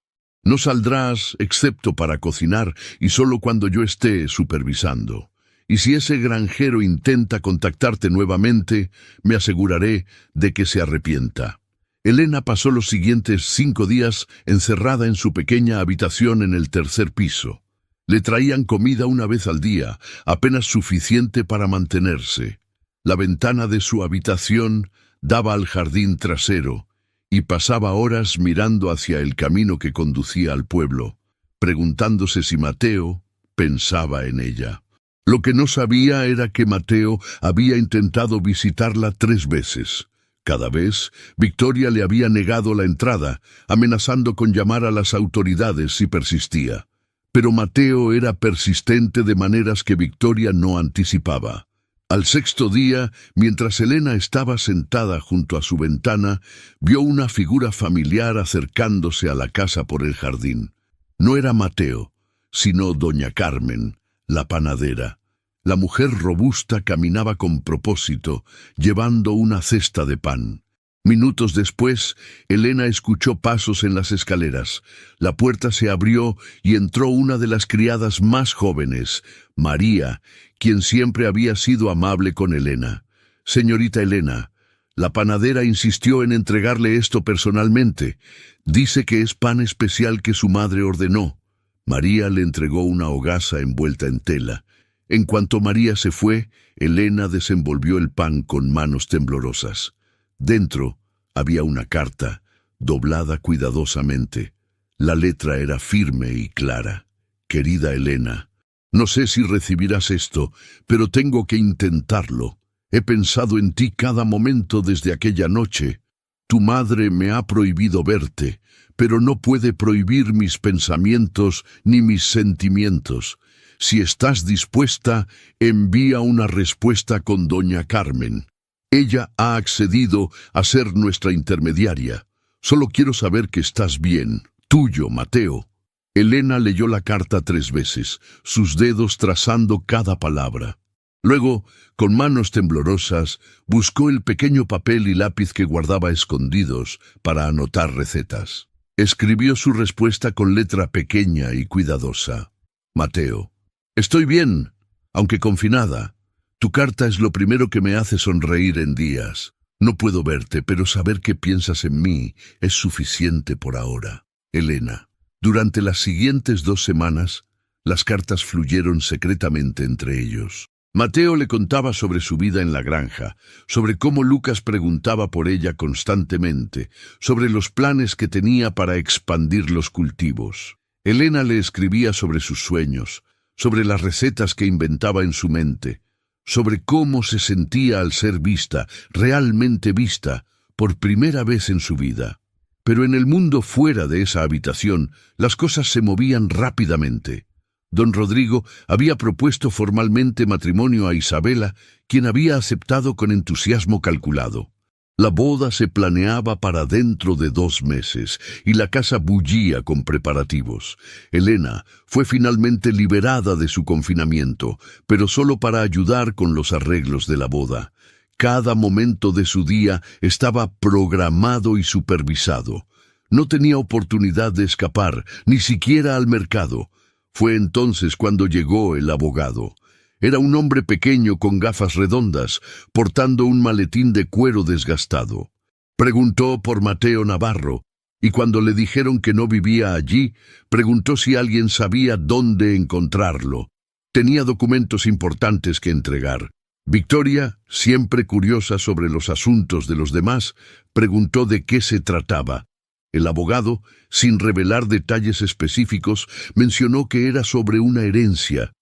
«No saldrás excepto para cocinar y solo cuando yo esté supervisando. Y si ese granjero intenta contactarte nuevamente, me aseguraré de que se arrepienta». Elena pasó los siguientes 5 días encerrada en su pequeña habitación en el 3er piso. Le traían comida una vez al día, apenas suficiente para mantenerse. La ventana de su habitación daba al jardín trasero, y pasaba horas mirando hacia el camino que conducía al pueblo, preguntándose si Mateo pensaba en ella. Lo que no sabía era que Mateo había intentado visitarla 3 veces. Cada vez, Victoria le había negado la entrada, amenazando con llamar a las autoridades si persistía. Pero Mateo era persistente de maneras que Victoria no anticipaba. Al 6.º día, mientras Elena estaba sentada junto a su ventana, vio una figura familiar acercándose a la casa por el jardín. No era Mateo, sino doña Carmen, la panadera. La mujer robusta caminaba con propósito, llevando una cesta de pan. Minutos después, Elena escuchó pasos en las escaleras. La puerta se abrió y entró una de las criadas más jóvenes, María, quien siempre había sido amable con Elena. «Señorita Elena, la panadera insistió en entregarle esto personalmente. Dice que es pan especial que su madre ordenó». María le entregó una hogaza envuelta en tela. En cuanto María se fue, Elena desenvolvió el pan con manos temblorosas. Dentro había una carta, doblada cuidadosamente. La letra era firme y clara. «Querida Elena, no sé si recibirás esto, pero tengo que intentarlo. He pensado en ti cada momento desde aquella noche. Tu madre me ha prohibido verte, pero no puede prohibir mis pensamientos ni mis sentimientos. Si estás dispuesta, envía una respuesta con doña Carmen. Ella ha accedido a ser nuestra intermediaria. Solo quiero saber que estás bien. Tuyo, Mateo. Elena leyó la carta 3 veces, sus dedos trazando cada palabra. Luego, con manos temblorosas, buscó el pequeño papel y lápiz que guardaba escondidos para anotar recetas. Escribió su respuesta con letra pequeña y cuidadosa. Mateo, estoy bien, aunque confinada. Tu carta es lo primero que me hace sonreír en días. No puedo verte, pero saber que piensas en mí es suficiente por ahora. Elena. Durante las siguientes 2 semanas, las cartas fluyeron secretamente entre ellos. Mateo le contaba sobre su vida en la granja, sobre cómo Lucas preguntaba por ella constantemente, sobre los planes que tenía para expandir los cultivos. Elena le escribía sobre sus sueños, sobre las recetas que inventaba en su mente, sobre cómo se sentía al ser vista, realmente vista, por primera vez en su vida. Pero en el mundo fuera de esa habitación, las cosas se movían rápidamente. Don Rodrigo había propuesto formalmente matrimonio a Isabela, quien había aceptado con entusiasmo calculado. La boda se planeaba para dentro de 2 meses, y la casa bullía con preparativos. Elena fue finalmente liberada de su confinamiento, pero solo para ayudar con los arreglos de la boda. Cada momento de su día estaba programado y supervisado. No tenía oportunidad de escapar, ni siquiera al mercado. Fue entonces cuando llegó el abogado. Era un hombre pequeño con gafas redondas, portando un maletín de cuero desgastado. Preguntó por Mateo Navarro, y cuando le dijeron que no vivía allí, preguntó si alguien sabía dónde encontrarlo. Tenía documentos importantes que entregar. Victoria, siempre curiosa sobre los asuntos de los demás, preguntó de qué se trataba. El abogado, sin revelar detalles específicos, mencionó que era sobre una herencia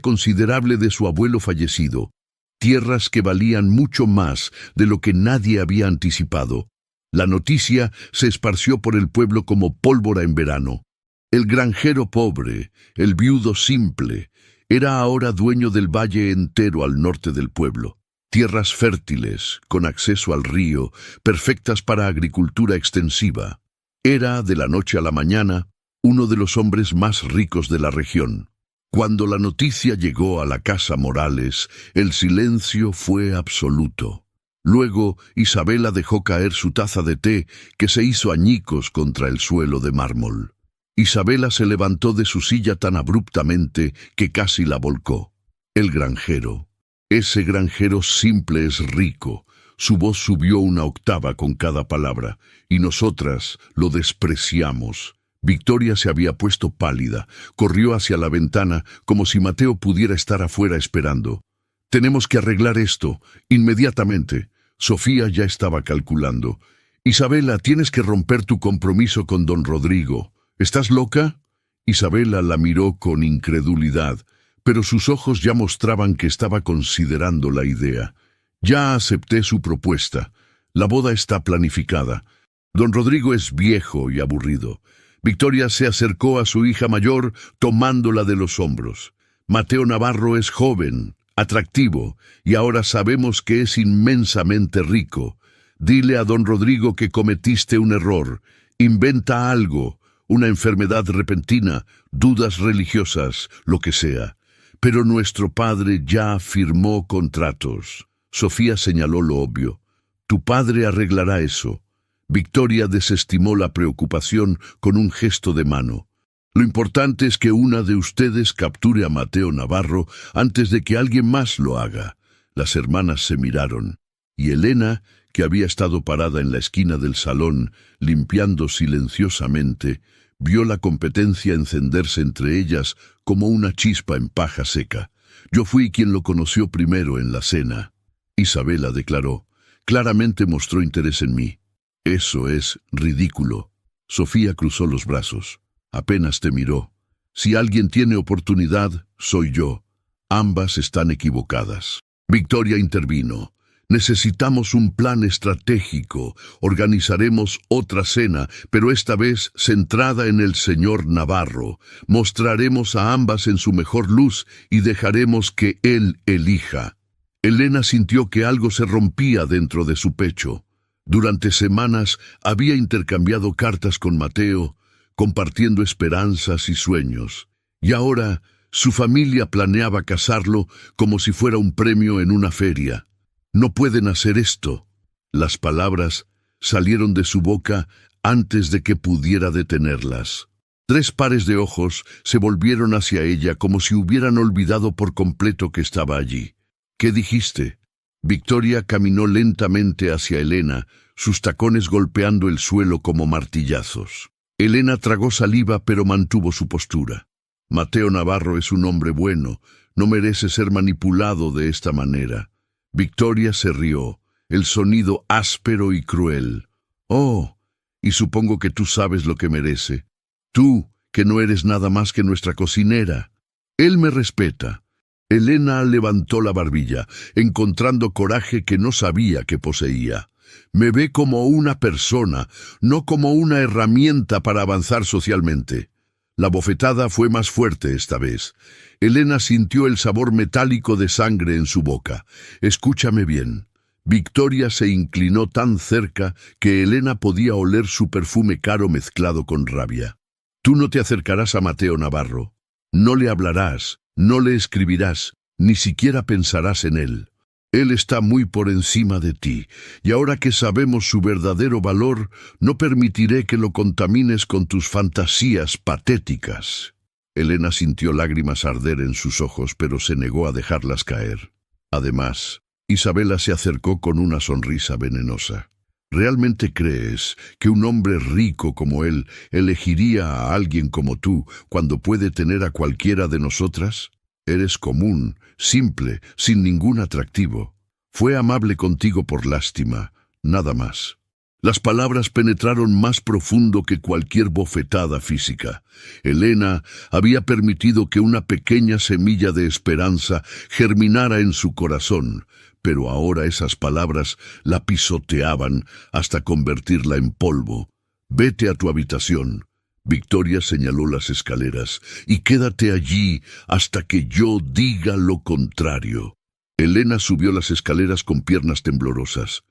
considerable de su abuelo fallecido, tierras que valían mucho más de lo que nadie había anticipado. La noticia se esparció por el pueblo como pólvora en verano. El granjero pobre, el viudo simple, era ahora dueño del valle entero al norte del pueblo. Tierras fértiles, con acceso al río, perfectas para agricultura extensiva. Era, de la noche a la mañana, uno de los hombres más ricos de la región. Cuando la noticia llegó a la casa Morales, el silencio fue absoluto. Luego, Isabela dejó caer su taza de té, que se hizo añicos contra el suelo de mármol. Isabela se levantó de su silla tan abruptamente que casi la volcó. El granjero. Ese granjero simple es rico. Su voz subió una octava con cada palabra, y nosotras lo despreciamos. Victoria se había puesto pálida, corrió hacia la ventana como si Mateo pudiera estar afuera esperando. «Tenemos que arreglar esto, inmediatamente». Sofía ya estaba calculando. «Isabela, tienes que romper tu compromiso con don Rodrigo. ¿Estás loca?» Isabela la miró con incredulidad, pero sus ojos ya mostraban que estaba considerando la idea. «Ya acepté su propuesta. La boda está planificada. Don Rodrigo es viejo y aburrido». Victoria se acercó a su hija mayor, tomándola de los hombros. «Mateo Navarro es joven, atractivo, y ahora sabemos que es inmensamente rico. Dile a don Rodrigo que cometiste un error. Inventa algo, una enfermedad repentina, dudas religiosas, lo que sea. Pero nuestro padre ya firmó contratos». Sofía señaló lo obvio. «Tu padre arreglará eso». Victoria desestimó la preocupación con un gesto de mano. «Lo importante es que una de ustedes capture a Mateo Navarro antes de que alguien más lo haga». Las hermanas se miraron, y Elena, que había estado parada en la esquina del salón, limpiando silenciosamente, vio la competencia encenderse entre ellas como una chispa en paja seca. «Yo fui quien lo conoció primero en la cena». Isabela declaró. «Claramente mostró interés en mí». «Eso es ridículo». Sofía cruzó los brazos. Apenas te miró. «Si alguien tiene oportunidad, soy yo. Ambas están equivocadas». Victoria intervino. Necesitamos un plan estratégico. Organizaremos otra cena, pero esta vez centrada en el señor Navarro. Mostraremos a ambas en su mejor luz y dejaremos que él elija. Elena sintió que algo se rompía dentro de su pecho. Durante semanas había intercambiado cartas con Mateo, compartiendo esperanzas y sueños. Y ahora su familia planeaba casarlo como si fuera un premio en una feria. No pueden hacer esto. Las palabras salieron de su boca antes de que pudiera detenerlas. 3 pares de ojos se volvieron hacia ella como si hubieran olvidado por completo que estaba allí. ¿Qué dijiste? Victoria caminó lentamente hacia Elena, sus tacones golpeando el suelo como martillazos. Elena tragó saliva pero mantuvo su postura. Mateo Navarro es un hombre bueno, no merece ser manipulado de esta manera. Victoria se rió, el sonido áspero y cruel. Oh, y supongo que tú sabes lo que merece. Tú, que no eres nada más que nuestra cocinera. Él me respeta. Elena levantó la barbilla, encontrando coraje que no sabía que poseía. Me ve como una persona, no como una herramienta para avanzar socialmente. La bofetada fue más fuerte esta vez. Elena sintió el sabor metálico de sangre en su boca. Escúchame bien. Victoria se inclinó tan cerca que Elena podía oler su perfume caro mezclado con rabia. Tú no te acercarás a Mateo Navarro. No le hablarás, no le escribirás, ni siquiera pensarás en él. Él está muy por encima de ti, y ahora que sabemos su verdadero valor, no permitiré que lo contamines con tus fantasías patéticas. Elena sintió lágrimas arder en sus ojos, pero se negó a dejarlas caer. Además, Isabela se acercó con una sonrisa venenosa. ¿Realmente crees que un hombre rico como él elegiría a alguien como tú cuando puede tener a cualquiera de nosotras? Eres común, simple, sin ningún atractivo. Fue amable contigo por lástima, nada más. Las palabras penetraron más profundo que cualquier bofetada física. Elena había permitido que una pequeña semilla de esperanza germinara en su corazón, pero ahora esas palabras la pisoteaban hasta convertirla en polvo. Vete a tu habitación. Victoria señaló las escaleras, y quédate allí hasta que yo diga lo contrario. Elena subió las escaleras con piernas temblorosas.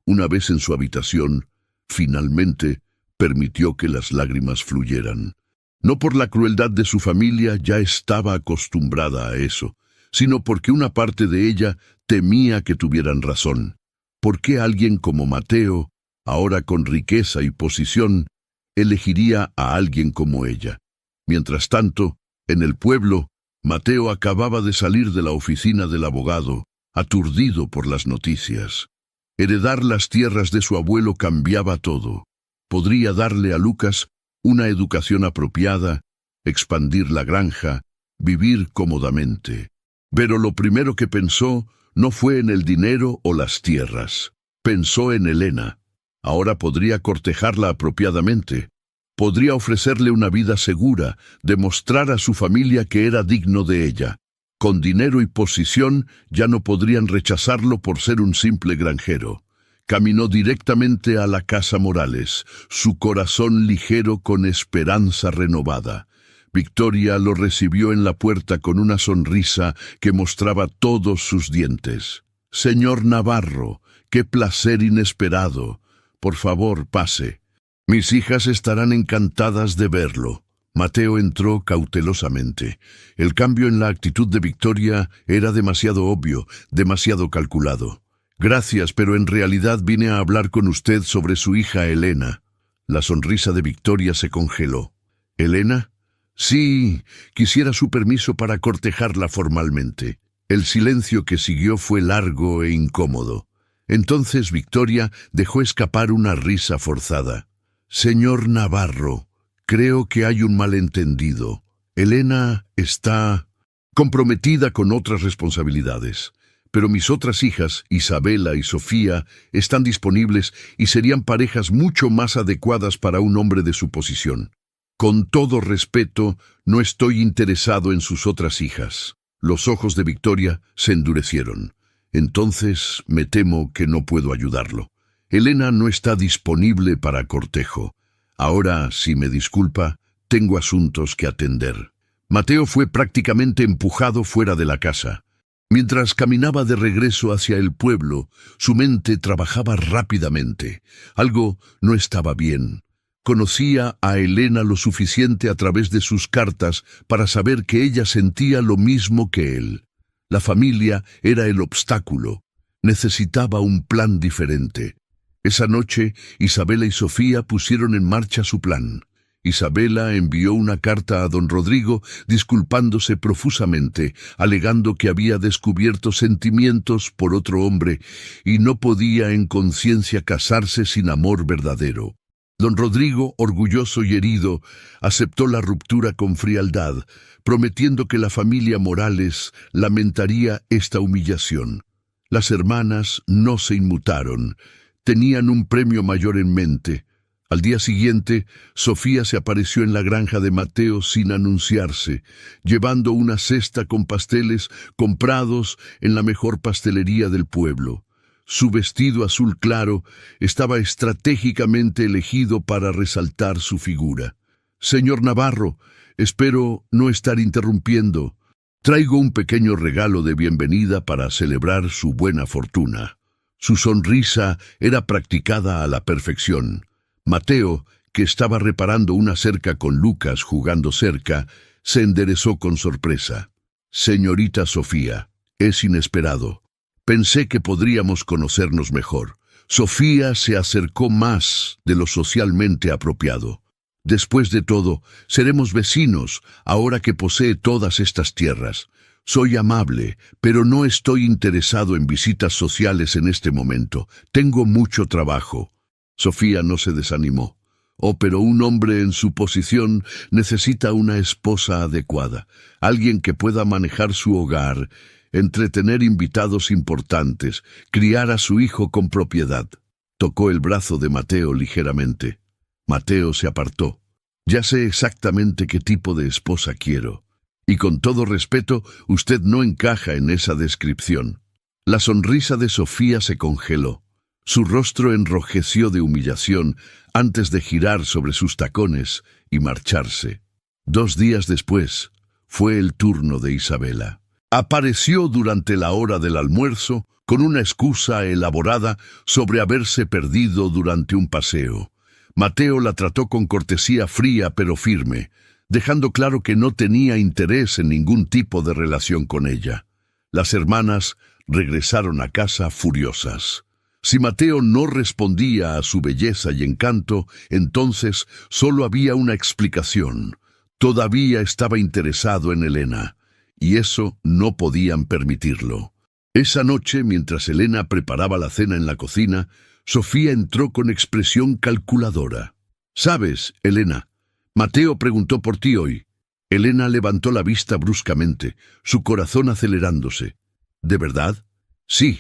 Una vez en su habitación, finalmente permitió que las lágrimas fluyeran. No por la crueldad de su familia, ya estaba acostumbrada a eso, sino porque una parte de ella temía que tuvieran razón. ¿Por qué alguien como Mateo, ahora con riqueza y posición, elegiría a alguien como ella? Mientras tanto, en el pueblo, Mateo acababa de salir de la oficina del abogado, aturdido por las noticias. Heredar las tierras de su abuelo cambiaba todo. Podría darle a Lucas una educación apropiada, expandir la granja, vivir cómodamente. Pero lo primero que pensó no fue en el dinero o las tierras. Pensó en Elena. Ahora podría cortejarla apropiadamente. Podría ofrecerle una vida segura, demostrar a su familia que era digno de ella. Con dinero y posición ya no podrían rechazarlo por ser un simple granjero. Caminó directamente a la casa Morales, su corazón ligero con esperanza renovada. Victoria lo recibió en la puerta con una sonrisa que mostraba todos sus dientes. «Señor Navarro, qué placer inesperado. Por favor, pase. Mis hijas estarán encantadas de verlo». Mateo entró cautelosamente. El cambio en la actitud de Victoria era demasiado obvio, demasiado calculado. «Gracias, pero en realidad vine a hablar con usted sobre su hija Elena». La sonrisa de Victoria se congeló. «¿Elena?» «Sí, quisiera su permiso para cortejarla formalmente». El silencio que siguió fue largo e incómodo. Entonces Victoria dejó escapar una risa forzada. «Señor Navarro, creo que hay un malentendido. Elena está comprometida con otras responsabilidades. Pero mis otras hijas, Isabela y Sofía, están disponibles y serían parejas mucho más adecuadas para un hombre de su posición. Con todo respeto, no estoy interesado en sus otras hijas». Los ojos de Victoria se endurecieron. Entonces me temo que no puedo ayudarlo. Elena no está disponible para cortejo. Ahora, si me disculpa, tengo asuntos que atender. Mateo fue prácticamente empujado fuera de la casa. Mientras caminaba de regreso hacia el pueblo, su mente trabajaba rápidamente. Algo no estaba bien. Conocía a Elena lo suficiente a través de sus cartas para saber que ella sentía lo mismo que él. La familia era el obstáculo. Necesitaba un plan diferente. Esa noche, Isabela y Sofía pusieron en marcha su plan. Isabela envió una carta a don Rodrigo disculpándose profusamente, alegando que había descubierto sentimientos por otro hombre y no podía en conciencia casarse sin amor verdadero. Don Rodrigo, orgulloso y herido, aceptó la ruptura con frialdad, prometiendo que la familia Morales lamentaría esta humillación. Las hermanas no se inmutaron. Tenían un premio mayor en mente. Al día siguiente, Sofía se apareció en la granja de Mateo sin anunciarse, llevando una cesta con pasteles comprados en la mejor pastelería del pueblo. Su vestido azul claro estaba estratégicamente elegido para resaltar su figura. «Señor Navarro, espero no estar interrumpiendo. Traigo un pequeño regalo de bienvenida para celebrar su buena fortuna». Su sonrisa era practicada a la perfección. Mateo, que estaba reparando una cerca con Lucas jugando cerca, se enderezó con sorpresa. «Señorita Sofía, es inesperado. Pensé que podríamos conocernos mejor». Sofía se acercó más de lo socialmente apropiado. «Después de todo, seremos vecinos, ahora que posee todas estas tierras. Soy amable, pero no estoy interesado en visitas sociales en este momento. Tengo mucho trabajo». Sofía no se desanimó. «Oh, pero un hombre en su posición necesita una esposa adecuada, alguien que pueda manejar su hogar, entretener invitados importantes, criar a su hijo con propiedad». Tocó el brazo de Mateo ligeramente. Mateo se apartó. «Ya sé exactamente qué tipo de esposa quiero. Y con todo respeto, usted no encaja en esa descripción». La sonrisa de Sofía se congeló. Su rostro enrojeció de humillación antes de girar sobre sus tacones y marcharse. 2 días después, fue el turno de Isabela. Apareció durante la hora del almuerzo con una excusa elaborada sobre haberse perdido durante un paseo. Mateo la trató con cortesía fría pero firme, dejando claro que no tenía interés en ningún tipo de relación con ella. Las hermanas regresaron a casa furiosas. Si Mateo no respondía a su belleza y encanto, entonces solo había una explicación. Todavía estaba interesado en Elena, y eso no podían permitirlo. Esa noche, mientras Elena preparaba la cena en la cocina, Sofía entró con expresión calculadora. «¿Sabes, Elena? Mateo preguntó por ti hoy». Elena levantó la vista bruscamente, su corazón acelerándose. «¿De verdad?» «Sí.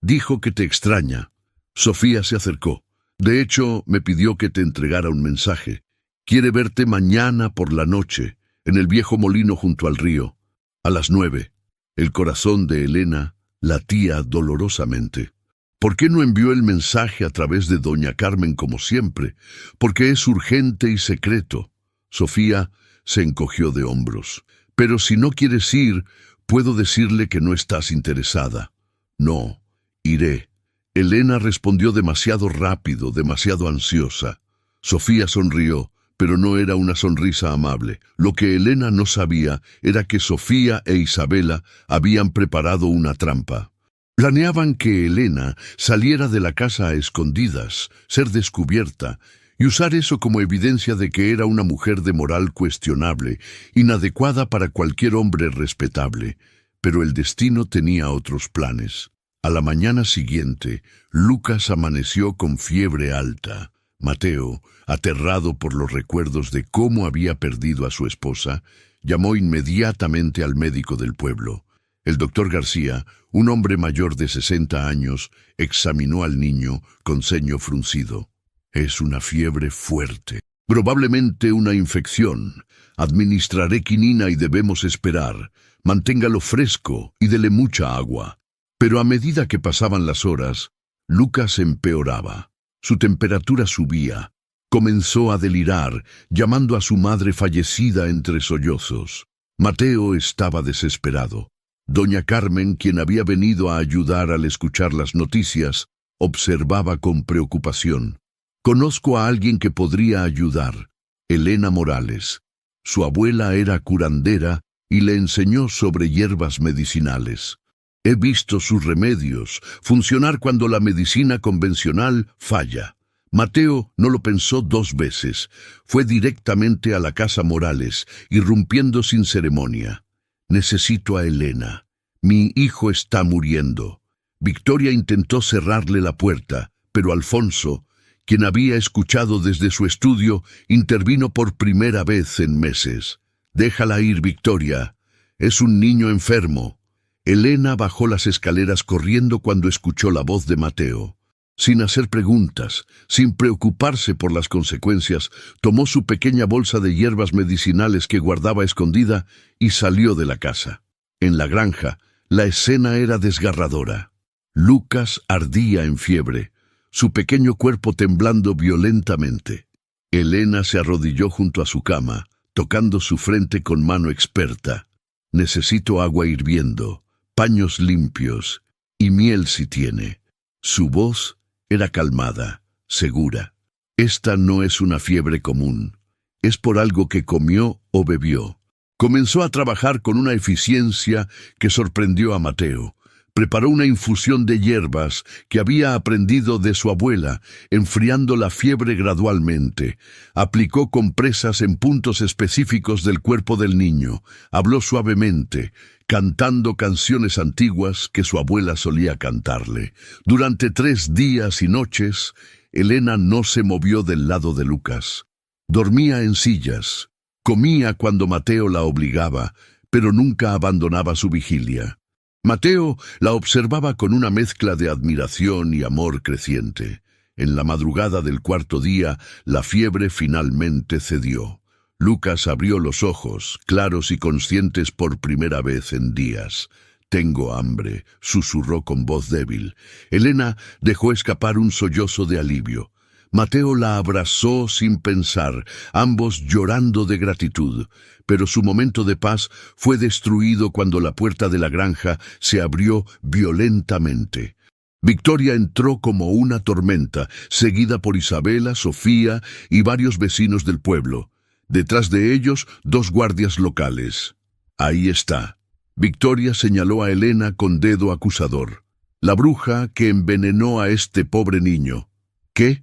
Dijo que te extraña». Sofía se acercó. «De hecho, me pidió que te entregara un mensaje. Quiere verte mañana por la noche, en el viejo molino junto al río, a las 9. El corazón de Elena latía dolorosamente. ¿Por qué no envió el mensaje a través de doña Carmen como siempre? Porque es urgente y secreto. Sofía se encogió de hombros. «Pero si no quieres ir, puedo decirle que no estás interesada». «No, iré». Elena respondió demasiado rápido, demasiado ansiosa. Sofía sonrió, pero no era una sonrisa amable. Lo que Elena no sabía era que Sofía e Isabela habían preparado una trampa. Planeaban que Elena saliera de la casa a escondidas, ser descubierta, y usar eso como evidencia de que era una mujer de moral cuestionable, inadecuada para cualquier hombre respetable. Pero el destino tenía otros planes. A la mañana siguiente, Lucas amaneció con fiebre alta. Mateo, aterrado por los recuerdos de cómo había perdido a su esposa, llamó inmediatamente al médico del pueblo. El doctor García, un hombre mayor de 60 años, examinó al niño con ceño fruncido. «Es una fiebre fuerte. Probablemente una infección. Administraré quinina y debemos esperar. Manténgalo fresco y dele mucha agua». Pero a medida que pasaban las horas, Lucas empeoraba. Su temperatura subía. Comenzó a delirar, llamando a su madre fallecida entre sollozos. Mateo estaba desesperado. Doña Carmen, quien había venido a ayudar al escuchar las noticias, observaba con preocupación. «Conozco a alguien que podría ayudar, Elena Morales. Su abuela era curandera y le enseñó sobre hierbas medicinales. He visto sus remedios funcionar cuando la medicina convencional falla». Mateo no lo pensó 2 veces. Fue directamente a la casa Morales, irrumpiendo sin ceremonia. «Necesito a Elena. Mi hijo está muriendo». Victoria intentó cerrarle la puerta, pero Alfonso, quien había escuchado desde su estudio, intervino por primera vez en meses. «Déjala ir, Victoria. Es un niño enfermo». Elena bajó las escaleras corriendo cuando escuchó la voz de Mateo. Sin hacer preguntas, sin preocuparse por las consecuencias, tomó su pequeña bolsa de hierbas medicinales que guardaba escondida y salió de la casa. En la granja, la escena era desgarradora. Lucas ardía en fiebre, su pequeño cuerpo temblando violentamente. Elena se arrodilló junto a su cama, tocando su frente con mano experta. «Necesito agua hirviendo, paños limpios y miel si tiene». Su voz era calmada, segura. «Esta no es una fiebre común. Es por algo que comió o bebió». Comenzó a trabajar con una eficiencia que sorprendió a Mateo. Preparó una infusión de hierbas que había aprendido de su abuela, enfriando la fiebre gradualmente. Aplicó compresas en puntos específicos del cuerpo del niño. Habló suavemente, cantando canciones antiguas que su abuela solía cantarle. Durante 3 días y noches, Elena no se movió del lado de Lucas. Dormía en sillas, comía cuando Mateo la obligaba, pero nunca abandonaba su vigilia. Mateo la observaba con una mezcla de admiración y amor creciente. En la madrugada del 4.º día, la fiebre finalmente cedió. Lucas abrió los ojos, claros y conscientes por primera vez en días. «Tengo hambre», susurró con voz débil. Elena dejó escapar un sollozo de alivio. Mateo la abrazó sin pensar, ambos llorando de gratitud. Pero su momento de paz fue destruido cuando la puerta de la granja se abrió violentamente. Victoria entró como una tormenta, seguida por Isabela, Sofía y varios vecinos del pueblo. Detrás de ellos, 2 guardias locales. «Ahí está». Victoria señaló a Elena con dedo acusador. «La bruja que envenenó a este pobre niño». «¿Qué?».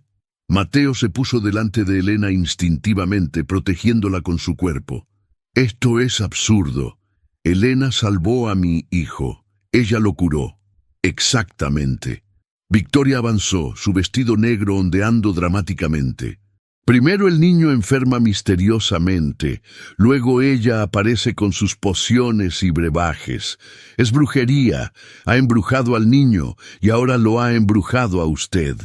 Mateo se puso delante de Elena instintivamente, protegiéndola con su cuerpo. «Esto es absurdo. Elena salvó a mi hijo. Ella lo curó». «Exactamente». Victoria avanzó, su vestido negro ondeando dramáticamente. Primero el niño enferma misteriosamente, luego ella aparece con sus pociones y brebajes. Es brujería, ha embrujado al niño y ahora lo ha embrujado a usted.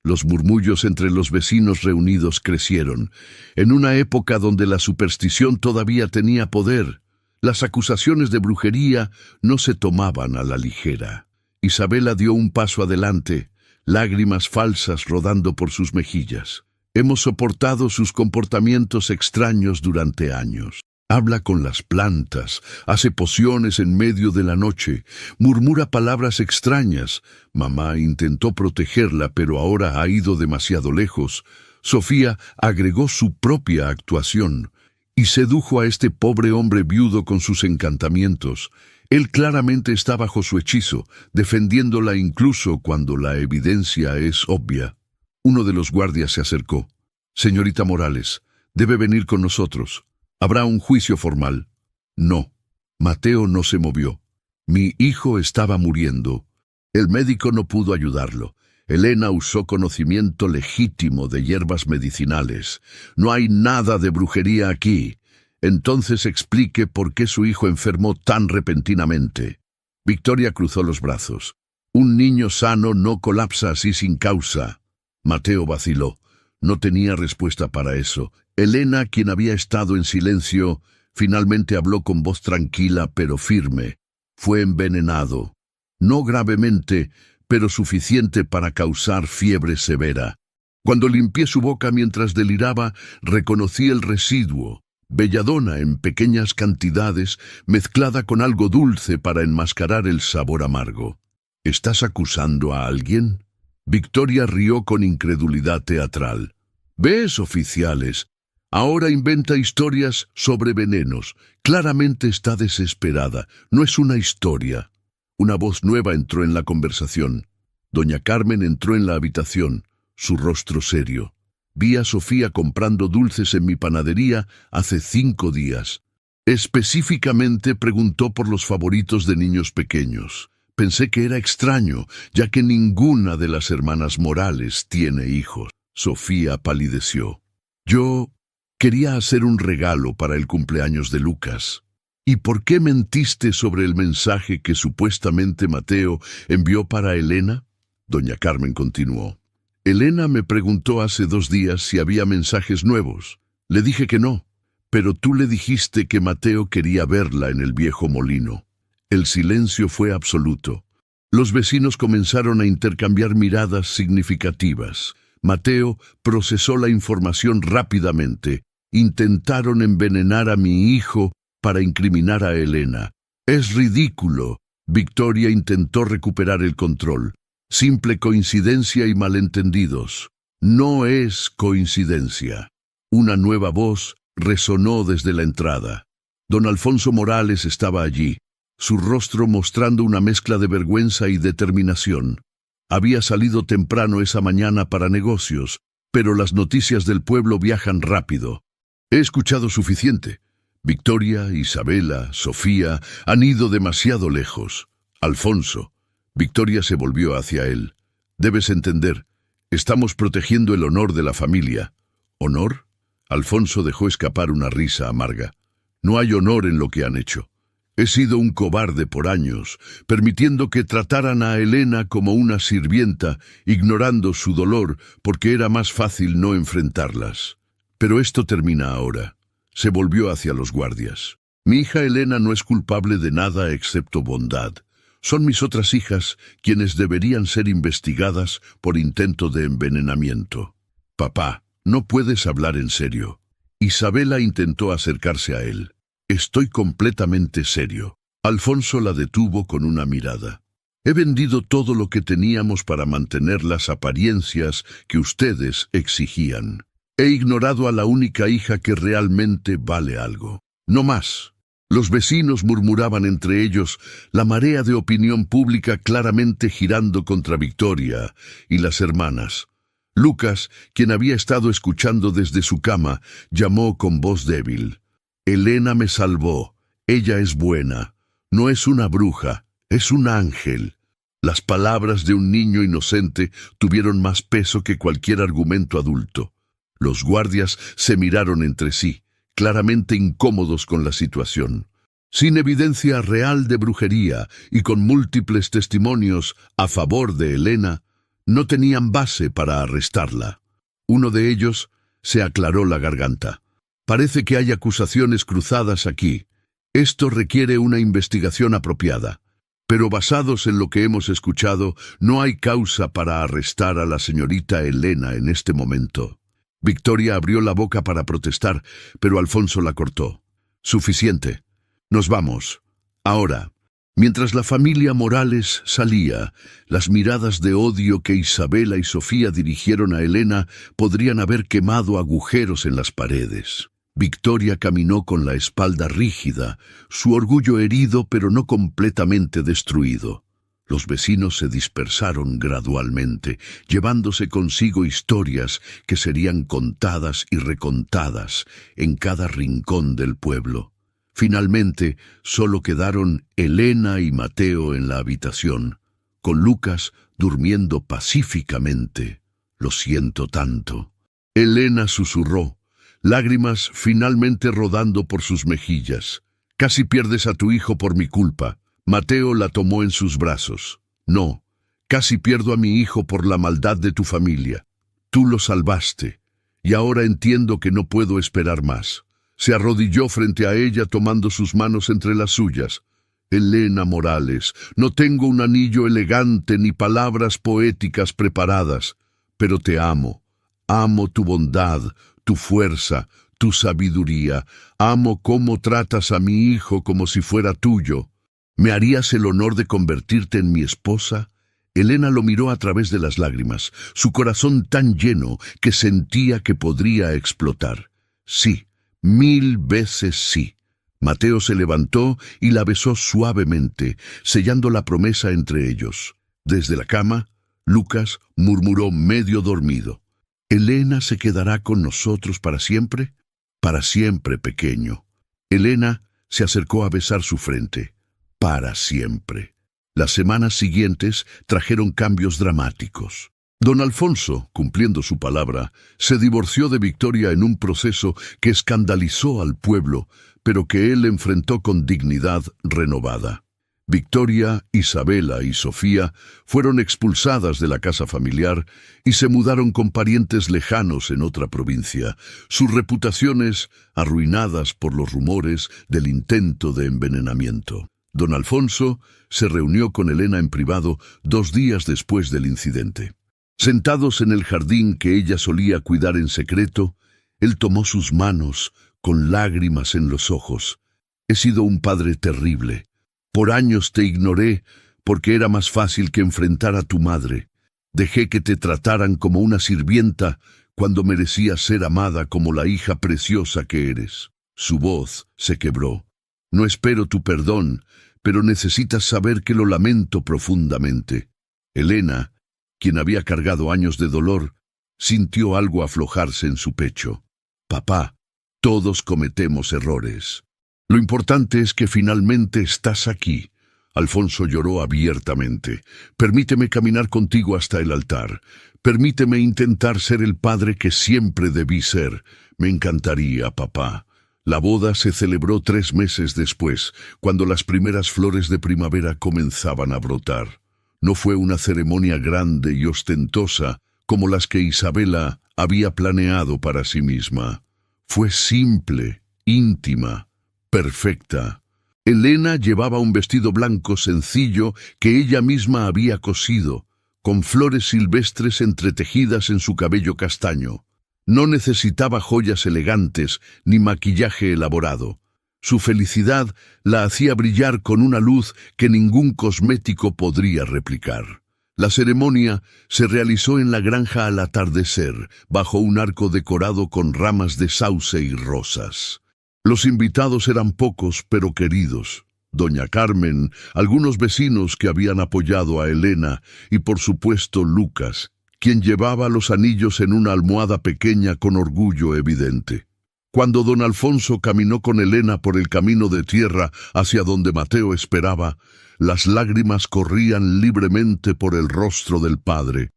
Los murmullos entre los vecinos reunidos crecieron. En una época donde la superstición todavía tenía poder, las acusaciones de brujería no se tomaban a la ligera. Isabela dio un paso adelante, lágrimas falsas rodando por sus mejillas. «Hemos soportado sus comportamientos extraños durante años. Habla con las plantas, hace pociones en medio de la noche, murmura palabras extrañas. Mamá intentó protegerla, pero ahora ha ido demasiado lejos». Sofía agregó su propia actuación y sedujo a este pobre hombre viudo con sus encantamientos. Él claramente está bajo su hechizo, defendiéndola incluso cuando la evidencia es obvia. Uno de los guardias se acercó. «Señorita Morales, debe venir con nosotros. Habrá un juicio formal». «No». Mateo no se movió. «Mi hijo estaba muriendo. El médico no pudo ayudarlo. Elena usó conocimiento legítimo de hierbas medicinales. No hay nada de brujería aquí. Entonces explique por qué su hijo enfermó tan repentinamente». Victoria cruzó los brazos. «Un niño sano no colapsa así sin causa». Mateo vaciló. No tenía respuesta para eso. Elena, quien había estado en silencio, finalmente habló con voz tranquila pero firme. «Fue envenenado». no gravemente, pero suficiente para causar fiebre severa. Cuando limpié su boca mientras deliraba, reconocí el residuo, belladona en pequeñas cantidades, mezclada con algo dulce para enmascarar el sabor amargo. ¿Estás acusando a alguien? Victoria rió con incredulidad teatral. ¿Ves, oficiales? Ahora inventa historias sobre venenos. Claramente está desesperada. No es una historia. Una voz nueva entró en la conversación. Doña Carmen entró en la habitación, su rostro serio. Vi a Sofía comprando dulces en mi panadería hace 5 días. Específicamente preguntó por los favoritos de niños pequeños. Pensé que era extraño, ya que ninguna de las hermanas Morales tiene hijos. Sofía palideció. Yo quería hacer un regalo para el cumpleaños de Lucas. ¿Y por qué mentiste sobre el mensaje que supuestamente Mateo envió para Elena? Doña Carmen continuó. Elena me preguntó hace 2 días si había mensajes nuevos. Le dije que no, pero tú le dijiste que Mateo quería verla en el viejo molino. El silencio fue absoluto. Los vecinos comenzaron a intercambiar miradas significativas. Mateo procesó la información rápidamente. Intentaron envenenar a mi hijo para incriminar a Elena. Es ridículo. Victoria intentó recuperar el control. Simple coincidencia y malentendidos. No es coincidencia. Una nueva voz resonó desde la entrada. Don Alfonso Morales estaba allí, su rostro mostrando una mezcla de vergüenza y determinación. Había salido temprano esa mañana para negocios, pero las noticias del pueblo viajan rápido. He escuchado suficiente. Victoria, Isabela, Sofía han ido demasiado lejos. Alfonso. Victoria se volvió hacia él. Debes entender, estamos protegiendo el honor de la familia. ¿Honor? Alfonso dejó escapar una risa amarga. No hay honor en lo que han hecho. He sido un cobarde por años, permitiendo que trataran a Elena como una sirvienta, ignorando su dolor porque era más fácil no enfrentarlas. Pero esto termina ahora. Se volvió hacia los guardias. Mi hija Elena no es culpable de nada excepto bondad. Son mis otras hijas quienes deberían ser investigadas por intento de envenenamiento. Papá, no puedes hablar en serio. Isabela intentó acercarse a él. Estoy completamente serio. Alfonso la detuvo con una mirada. He vendido todo lo que teníamos para mantener las apariencias que ustedes exigían. He ignorado a la única hija que realmente vale algo. No más. Los vecinos murmuraban entre ellos, la marea de opinión pública claramente girando contra Victoria y las hermanas. Lucas, quien había estado escuchando desde su cama, llamó con voz débil. Elena me salvó. Ella es buena. No es una bruja, es un ángel. Las palabras de un niño inocente tuvieron más peso que cualquier argumento adulto. Los guardias se miraron entre sí, claramente incómodos con la situación. Sin evidencia real de brujería y con múltiples testimonios a favor de Elena, no tenían base para arrestarla. Uno de ellos se aclaró la garganta. Parece que hay acusaciones cruzadas aquí. Esto requiere una investigación apropiada. Pero basados en lo que hemos escuchado, no hay causa para arrestar a la señorita Elena en este momento. Victoria abrió la boca para protestar, pero Alfonso la cortó. Suficiente. Nos vamos. Ahora. Mientras la familia Morales salía, las miradas de odio que Isabela y Sofía dirigieron a Elena podrían haber quemado agujeros en las paredes. Victoria caminó con la espalda rígida, su orgullo herido pero no completamente destruido. Los vecinos se dispersaron gradualmente, llevándose consigo historias que serían contadas y recontadas en cada rincón del pueblo. Finalmente, solo quedaron Elena y Mateo en la habitación, con Lucas durmiendo pacíficamente. Lo siento tanto. Elena susurró, lágrimas finalmente rodando por sus mejillas. Casi pierdes a tu hijo por mi culpa. Mateo la tomó en sus brazos. No, casi pierdo a mi hijo por la maldad de tu familia. Tú lo salvaste, y ahora entiendo que no puedo esperar más. Se arrodilló frente a ella tomando sus manos entre las suyas. Elena Morales, no tengo un anillo elegante ni palabras poéticas preparadas, pero te amo. Amo tu bondad, tu fuerza, tu sabiduría. Amo cómo tratas a mi hijo como si fuera tuyo. ¿Me harías el honor de convertirte en mi esposa? Elena lo miró a través de las lágrimas, su corazón tan lleno que sentía que podría explotar. Sí, 1000 veces sí. Mateo se levantó y la besó suavemente, sellando la promesa entre ellos. Desde la cama, Lucas murmuró medio dormido: ¿Elena se quedará con nosotros para siempre? Para siempre, pequeño. Elena se acercó a besar su frente. Para siempre. Las semanas siguientes trajeron cambios dramáticos. Don Alfonso, cumpliendo su palabra, se divorció de Victoria en un proceso que escandalizó al pueblo, pero que él enfrentó con dignidad renovada. Victoria, Isabela y Sofía fueron expulsadas de la casa familiar y se mudaron con parientes lejanos en otra provincia, sus reputaciones arruinadas por los rumores del intento de envenenamiento. Don Alfonso se reunió con Elena en privado 2 días después del incidente. Sentados en el jardín que ella solía cuidar en secreto, él tomó sus manos con lágrimas en los ojos. He sido un padre terrible. Por años te ignoré porque era más fácil que enfrentar a tu madre. Dejé que te trataran como una sirvienta cuando merecías ser amada como la hija preciosa que eres. Su voz se quebró. No espero tu perdón, pero necesitas saber que lo lamento profundamente. Elena, quien había cargado años de dolor, sintió algo aflojarse en su pecho. Papá, todos cometemos errores. Lo importante es que finalmente estás aquí. Alfonso lloró abiertamente. Permíteme caminar contigo hasta el altar. Permíteme intentar ser el padre que siempre debí ser. Me encantaría, papá. La boda se celebró 3 meses después, cuando las primeras flores de primavera comenzaban a brotar. No fue una ceremonia grande y ostentosa como las que Isabela había planeado para sí misma. Fue simple, íntima, perfecta. Elena llevaba un vestido blanco sencillo que ella misma había cosido, con flores silvestres entretejidas en su cabello castaño. No necesitaba joyas elegantes ni maquillaje elaborado. Su felicidad la hacía brillar con una luz que ningún cosmético podría replicar. La ceremonia se realizó en la granja al atardecer, bajo un arco decorado con ramas de sauce y rosas. Los invitados eran pocos pero queridos. Doña Carmen, algunos vecinos que habían apoyado a Elena y por supuesto Lucas, quien llevaba los anillos en una almohada pequeña con orgullo evidente. Cuando don Alfonso caminó con Elena por el camino de tierra hacia donde Mateo esperaba, las lágrimas corrían libremente por el rostro del padre.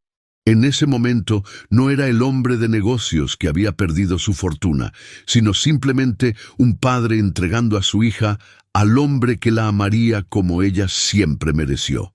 En ese momento no era el hombre de negocios que había perdido su fortuna, sino simplemente un padre entregando a su hija al hombre que la amaría como ella siempre mereció.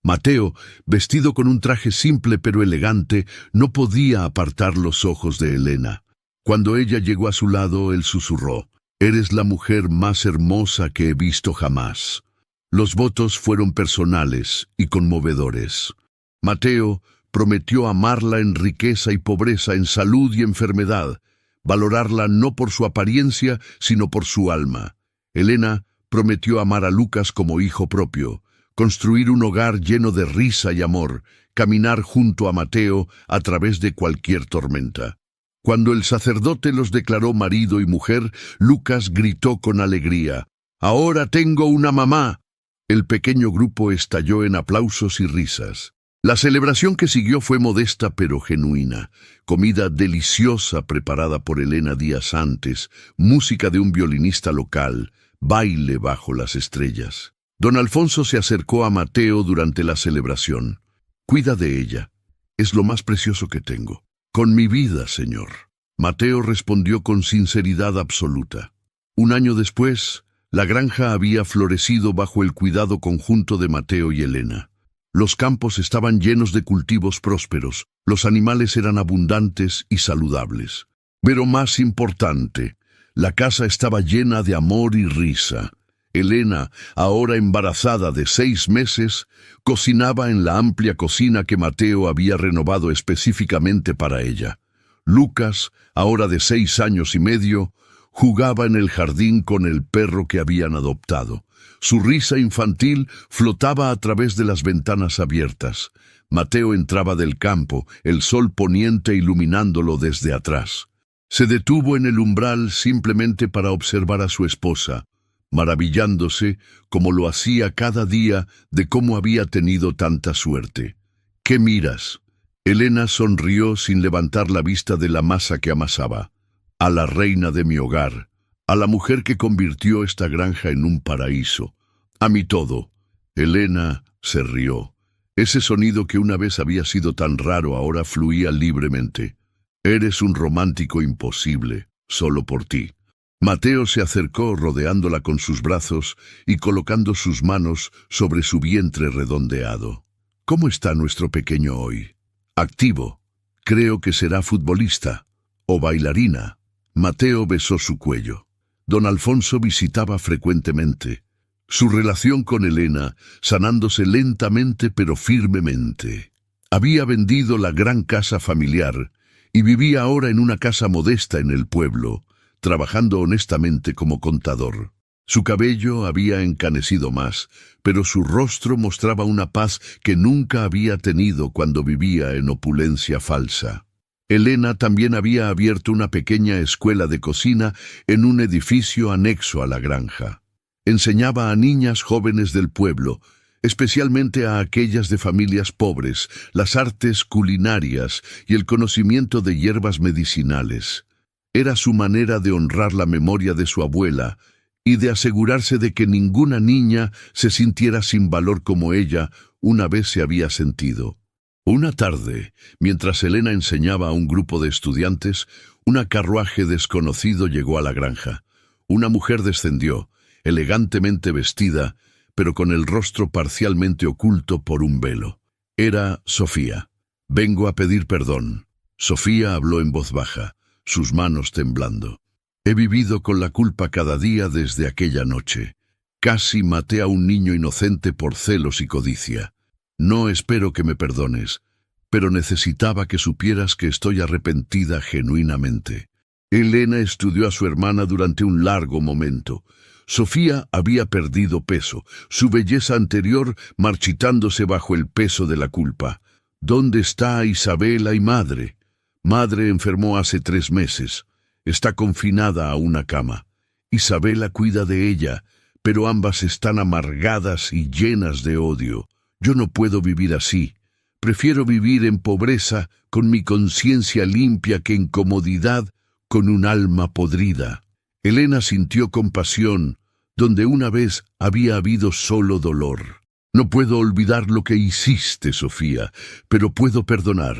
Mateo, vestido con un traje simple pero elegante, no podía apartar los ojos de Elena. Cuando ella llegó a su lado, él susurró: «Eres la mujer más hermosa que he visto jamás». Los votos fueron personales y conmovedores. Mateo prometió amarla en riqueza y pobreza, en salud y enfermedad, valorarla no por su apariencia, sino por su alma. Elena prometió amar a Lucas como hijo propio, construir un hogar lleno de risa y amor, caminar junto a Mateo a través de cualquier tormenta. Cuando el sacerdote los declaró marido y mujer, Lucas gritó con alegría: «¡Ahora tengo una mamá!». El pequeño grupo estalló en aplausos y risas. La celebración que siguió fue modesta pero genuina. Comida deliciosa preparada por Elena días antes, música de un violinista local, baile bajo las estrellas. Don Alfonso se acercó a Mateo durante la celebración. «Cuida de ella. Es lo más precioso que tengo». «Con mi vida, señor». Mateo respondió con sinceridad absoluta. Un año después, la granja había florecido bajo el cuidado conjunto de Mateo y Elena. Los campos estaban llenos de cultivos prósperos, los animales eran abundantes y saludables. Pero más importante, la casa estaba llena de amor y risa. Elena, ahora embarazada de 6 meses, cocinaba en la amplia cocina que Mateo había renovado específicamente para ella. Lucas, ahora de 6 años y medio, jugaba en el jardín con el perro que habían adoptado. Su risa infantil flotaba a través de las ventanas abiertas. Mateo entraba del campo, el sol poniente iluminándolo desde atrás. Se detuvo en el umbral simplemente para observar a su esposa, maravillándose, como lo hacía cada día, de cómo había tenido tanta suerte. ¿Qué miras? Elena sonrió sin levantar la vista de la masa que amasaba. A la reina de mi hogar, a la mujer que convirtió esta granja en un paraíso. A mí todo. Elena se rió. Ese sonido que una vez había sido tan raro ahora fluía libremente. Eres un romántico imposible, solo por ti. Mateo se acercó rodeándola con sus brazos y colocando sus manos sobre su vientre redondeado. ¿Cómo está nuestro pequeño hoy? Activo. Creo que será futbolista o bailarina. Mateo besó su cuello. Don Alfonso visitaba frecuentemente. Su relación con Elena, sanándose lentamente pero firmemente. Había vendido la gran casa familiar y vivía ahora en una casa modesta en el pueblo, trabajando honestamente como contador. Su cabello había encanecido más, pero su rostro mostraba una paz que nunca había tenido cuando vivía en opulencia falsa. Elena también había abierto una pequeña escuela de cocina en un edificio anexo a la granja. Enseñaba a niñas jóvenes del pueblo, especialmente a aquellas de familias pobres, las artes culinarias y el conocimiento de hierbas medicinales. Era su manera de honrar la memoria de su abuela y de asegurarse de que ninguna niña se sintiera sin valor como ella una vez se había sentido. Una tarde, mientras Elena enseñaba a un grupo de estudiantes, un carruaje desconocido llegó a la granja. Una mujer descendió, elegantemente vestida, pero con el rostro parcialmente oculto por un velo. Era Sofía. «Vengo a pedir perdón». Sofía habló en voz baja, sus manos temblando. «He vivido con la culpa cada día desde aquella noche. Casi maté a un niño inocente por celos y codicia. No espero que me perdones, pero necesitaba que supieras que estoy arrepentida genuinamente». Elena estudió a su hermana durante un largo momento. Sofía había perdido peso, su belleza anterior marchitándose bajo el peso de la culpa. ¿Dónde está Isabela y madre? Madre enfermó hace 3 meses. Está confinada a una cama. Isabela cuida de ella, pero ambas están amargadas y llenas de odio. Yo no puedo vivir así. Prefiero vivir en pobreza con mi conciencia limpia que en comodidad con un alma podrida. Elena sintió compasión donde una vez había habido solo dolor. No puedo olvidar lo que hiciste, Sofía, pero puedo perdonar.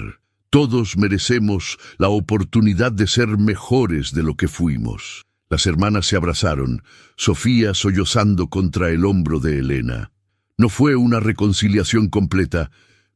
Todos merecemos la oportunidad de ser mejores de lo que fuimos. Las hermanas se abrazaron, Sofía sollozando contra el hombro de Elena. No fue una reconciliación completa,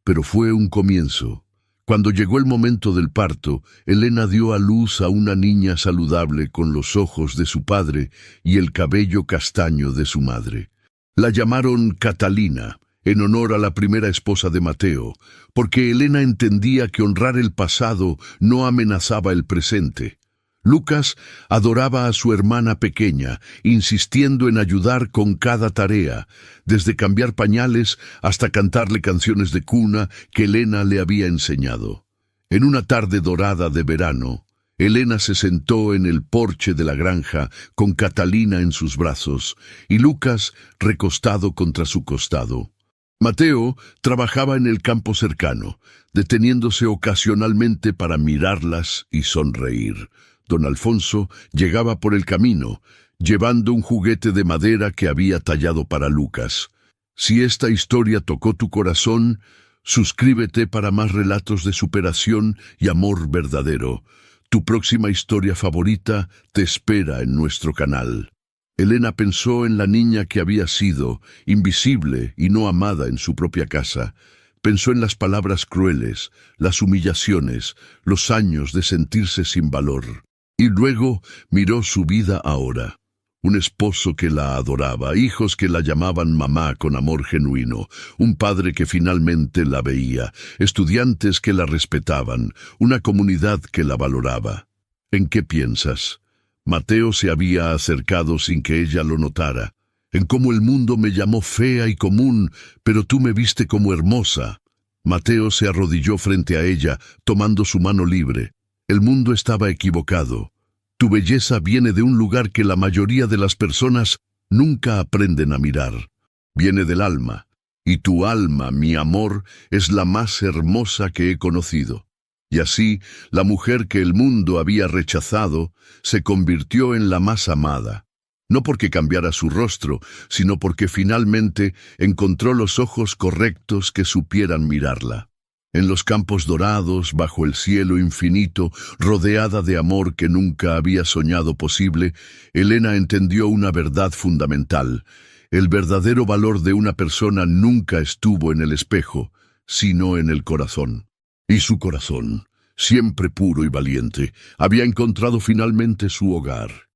pero fue un comienzo. Cuando llegó el momento del parto, Elena dio a luz a una niña saludable con los ojos de su padre y el cabello castaño de su madre. La llamaron Catalina, en honor a la primera esposa de Mateo, porque Elena entendía que honrar el pasado no amenazaba el presente. Lucas adoraba a su hermana pequeña, insistiendo en ayudar con cada tarea, desde cambiar pañales hasta cantarle canciones de cuna que Elena le había enseñado. En una tarde dorada de verano, Elena se sentó en el porche de la granja con Catalina en sus brazos y Lucas recostado contra su costado. Mateo trabajaba en el campo cercano, deteniéndose ocasionalmente para mirarlas y sonreír. Don Alfonso llegaba por el camino, llevando un juguete de madera que había tallado para Lucas. Si esta historia tocó tu corazón, suscríbete para más relatos de superación y amor verdadero. Tu próxima historia favorita te espera en nuestro canal. Elena pensó en la niña que había sido, invisible y no amada en su propia casa. Pensó en las palabras crueles, las humillaciones, los años de sentirse sin valor. Y luego miró su vida ahora. Un esposo que la adoraba, hijos que la llamaban mamá con amor genuino, un padre que finalmente la veía, estudiantes que la respetaban, una comunidad que la valoraba. ¿En qué piensas? Mateo se había acercado sin que ella lo notara. En cómo el mundo me llamó fea y común, pero tú me viste como hermosa. Mateo se arrodilló frente a ella, tomando su mano libre. El mundo estaba equivocado. Tu belleza viene de un lugar que la mayoría de las personas nunca aprenden a mirar. Viene del alma, y tu alma, mi amor, es la más hermosa que he conocido. Y así, la mujer que el mundo había rechazado se convirtió en la más amada. No porque cambiara su rostro, sino porque finalmente encontró los ojos correctos que supieran mirarla. En los campos dorados, bajo el cielo infinito, rodeada de amor que nunca había soñado posible, Elena entendió una verdad fundamental. El verdadero valor de una persona nunca estuvo en el espejo, sino en el corazón. Y su corazón, siempre puro y valiente, había encontrado finalmente su hogar.